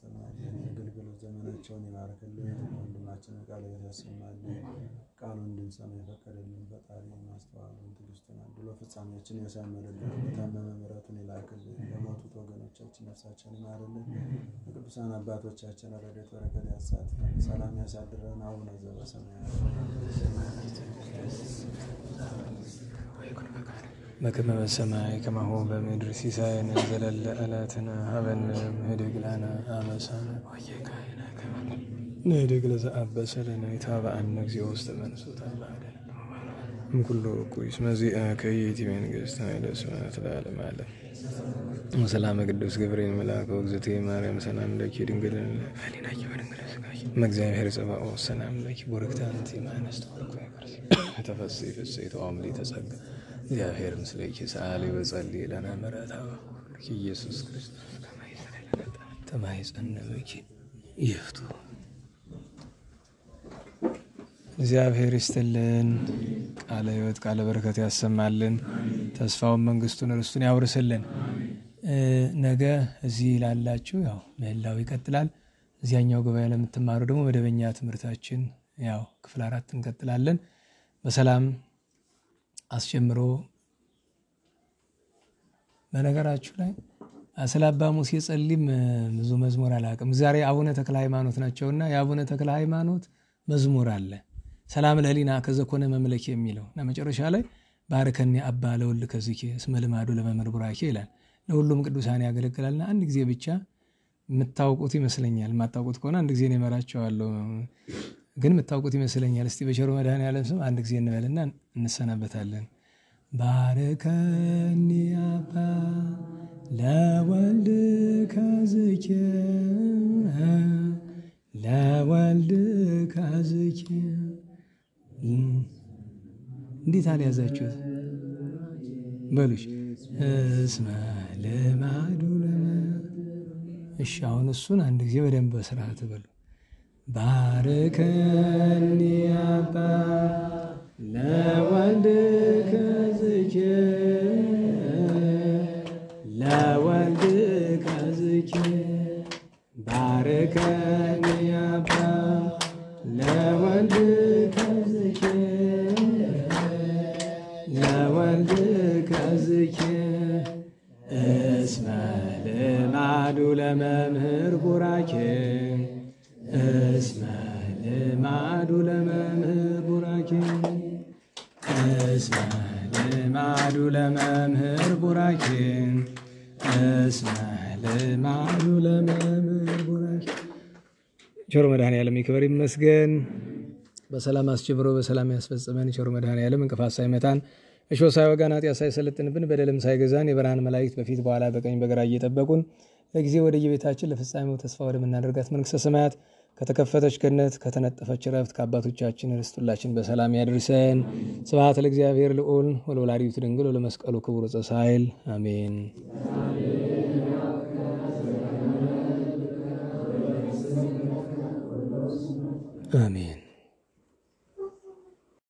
ያሰማልን። የአገልግሎት ዘመናቸውን ይባርክልን። ወንድማችን ቃል ያሰማልን። ቃሉን እንድንሰማ የፈቀደልን ፈጣሪ ማስተዋሉን ትዕግስቱን አድሎ ፍጻሜያችን ያሳምርልን። የታመመ ምሕረቱን ይላክልን። ለሞቱት ወገኖቻችን ነፍሳቸውን ይማርልን። ቅዱሳን አባቶቻችን ረድኤት በረከት ያሳትፈን። ሰላም ያሳድረን። አቡነ ዘበሰማያት በከመ በሰማይ ከማሁ በምድር ሲሳየነ ዘለለ ዕለትነ ሀበነ ኅድግ ለነ አበሳነ ወጌጋየነ ንኅድግ ለዘአበሰ ለነ ኢታብአነ እግዚኦ ውስተ መንሱት አልባደነ እምኩሉ እኩይ እስመ ዚአከ ይእቲ መንግሥት ኃይለ ስብሐት ለዓለመ ዓለም። ወሰላመ ቅዱስ ገብርኤል መልአከ ወእግዝእትየ ማርያም ሰላም ለኪ ድንግል በኅሊናኪ ወድንግል ሥጋኪ እምእግዚአብሔር ጸባኦት ሰላም ለኪ ቡርክት አንቲ እምአንስት ወርኩ ተፈሥሒ ፍሥሕት ወምልዕተ ጸጋ እግዚአብሔር ምስሌኪ ሰአሊ ወጸልዪ ለነ ምሕረተ ኢየሱስ ክርስቶስ ተማይጸነበኪ ይፍቱ። እግዚአብሔር ይስጥልን። ቃለ ሕይወት ቃለ በረከት ያሰማልን። ተስፋውን መንግስቱን ርስቱን ያውርስልን። ነገ እዚህ ላላችሁ ያው ምህላው ይቀጥላል። እዚያኛው ጉባኤ ለምትማሩ ደግሞ መደበኛ ትምህርታችን ያው ክፍል 4 እንቀጥላለን። በሰላም አስጀምሮ በነገራችሁ ላይ ስለ አባ ሙሴ ጸሊም ብዙ መዝሙር አላውቅም። ዛሬ አቡነ ተክለ ሃይማኖት ናቸውና የአቡነ ተክለ ሃይማኖት መዝሙር አለ ሰላም ለህሊና ከዘኮነ መምለክ የሚለው እና መጨረሻ ላይ ባርከኒ አባ ለወልድ ከዝኪ እስመ ልማዱ ለመምህር ቡራኬ ይላል። ለሁሉም ቅዱሳን ያገለግላልና አንድ ጊዜ ብቻ የምታውቁት ይመስለኛል። የማታውቁት ከሆነ አንድ ጊዜ ነው እመራቸዋለሁ። ግን የምታውቁት ይመስለኛል። እስቲ በቸሩ መድኃኔዓለም ስም አንድ ጊዜ እንበልና እንሰናበታለን። ባርከኒ አባ ለወልድ ከዝኪ ለወልድ ከዝኪ እንዴት አልያዛችሁት? በሉሽ እስመ ልማዱ እሺ። አሁን እሱን አንድ ጊዜ በደንብ በስርዓት በሉ። ባርከኒ አባ ለወልድ ከዝኪ ለወልድ ከዝኪ ባርከኒ አባ ለወልድ ከዝኪ ለወልድ ከዝኪ እስመ ልማዱ ለመምህር ቡራኬ እስመ ልማዱ ለመምህር ቡራኬ እስመ ልማዱ ለመምህር ቡራኬ እስመ ልማዱ ለመምህር ቡራኬ። ቸሩ መድኃኔዓለም ይክበር ይመስገን። በሰላም አስጀምሮ በሰላም ያስፈጽመን። ቸሩ መድኃኔዓለም እንቅፋት ሳይመታን እሾህ ሳይወጋን ኃጢአት ሳይሰለጥንብን በደልም ሳይገዛን የብርሃን መላእክት በፊት በኋላ በቀኝ በግራ እየጠበቁን ለጊዜ ወደ የቤታችን ለፍጻሜው ተስፋ ወደምናደርጋት መንግሥተ ሰማያት ከተከፈተች ገነት ከተነጠፈች ዕረፍት ከአባቶቻችን ርስት ሁላችን በሰላም ያድርሰን። ስብሐት ለእግዚአብሔር ልዑል ወለወላዲቱ ድንግል ወለመስቀሉ ክቡር ዘሳይል አሜን። አሜን።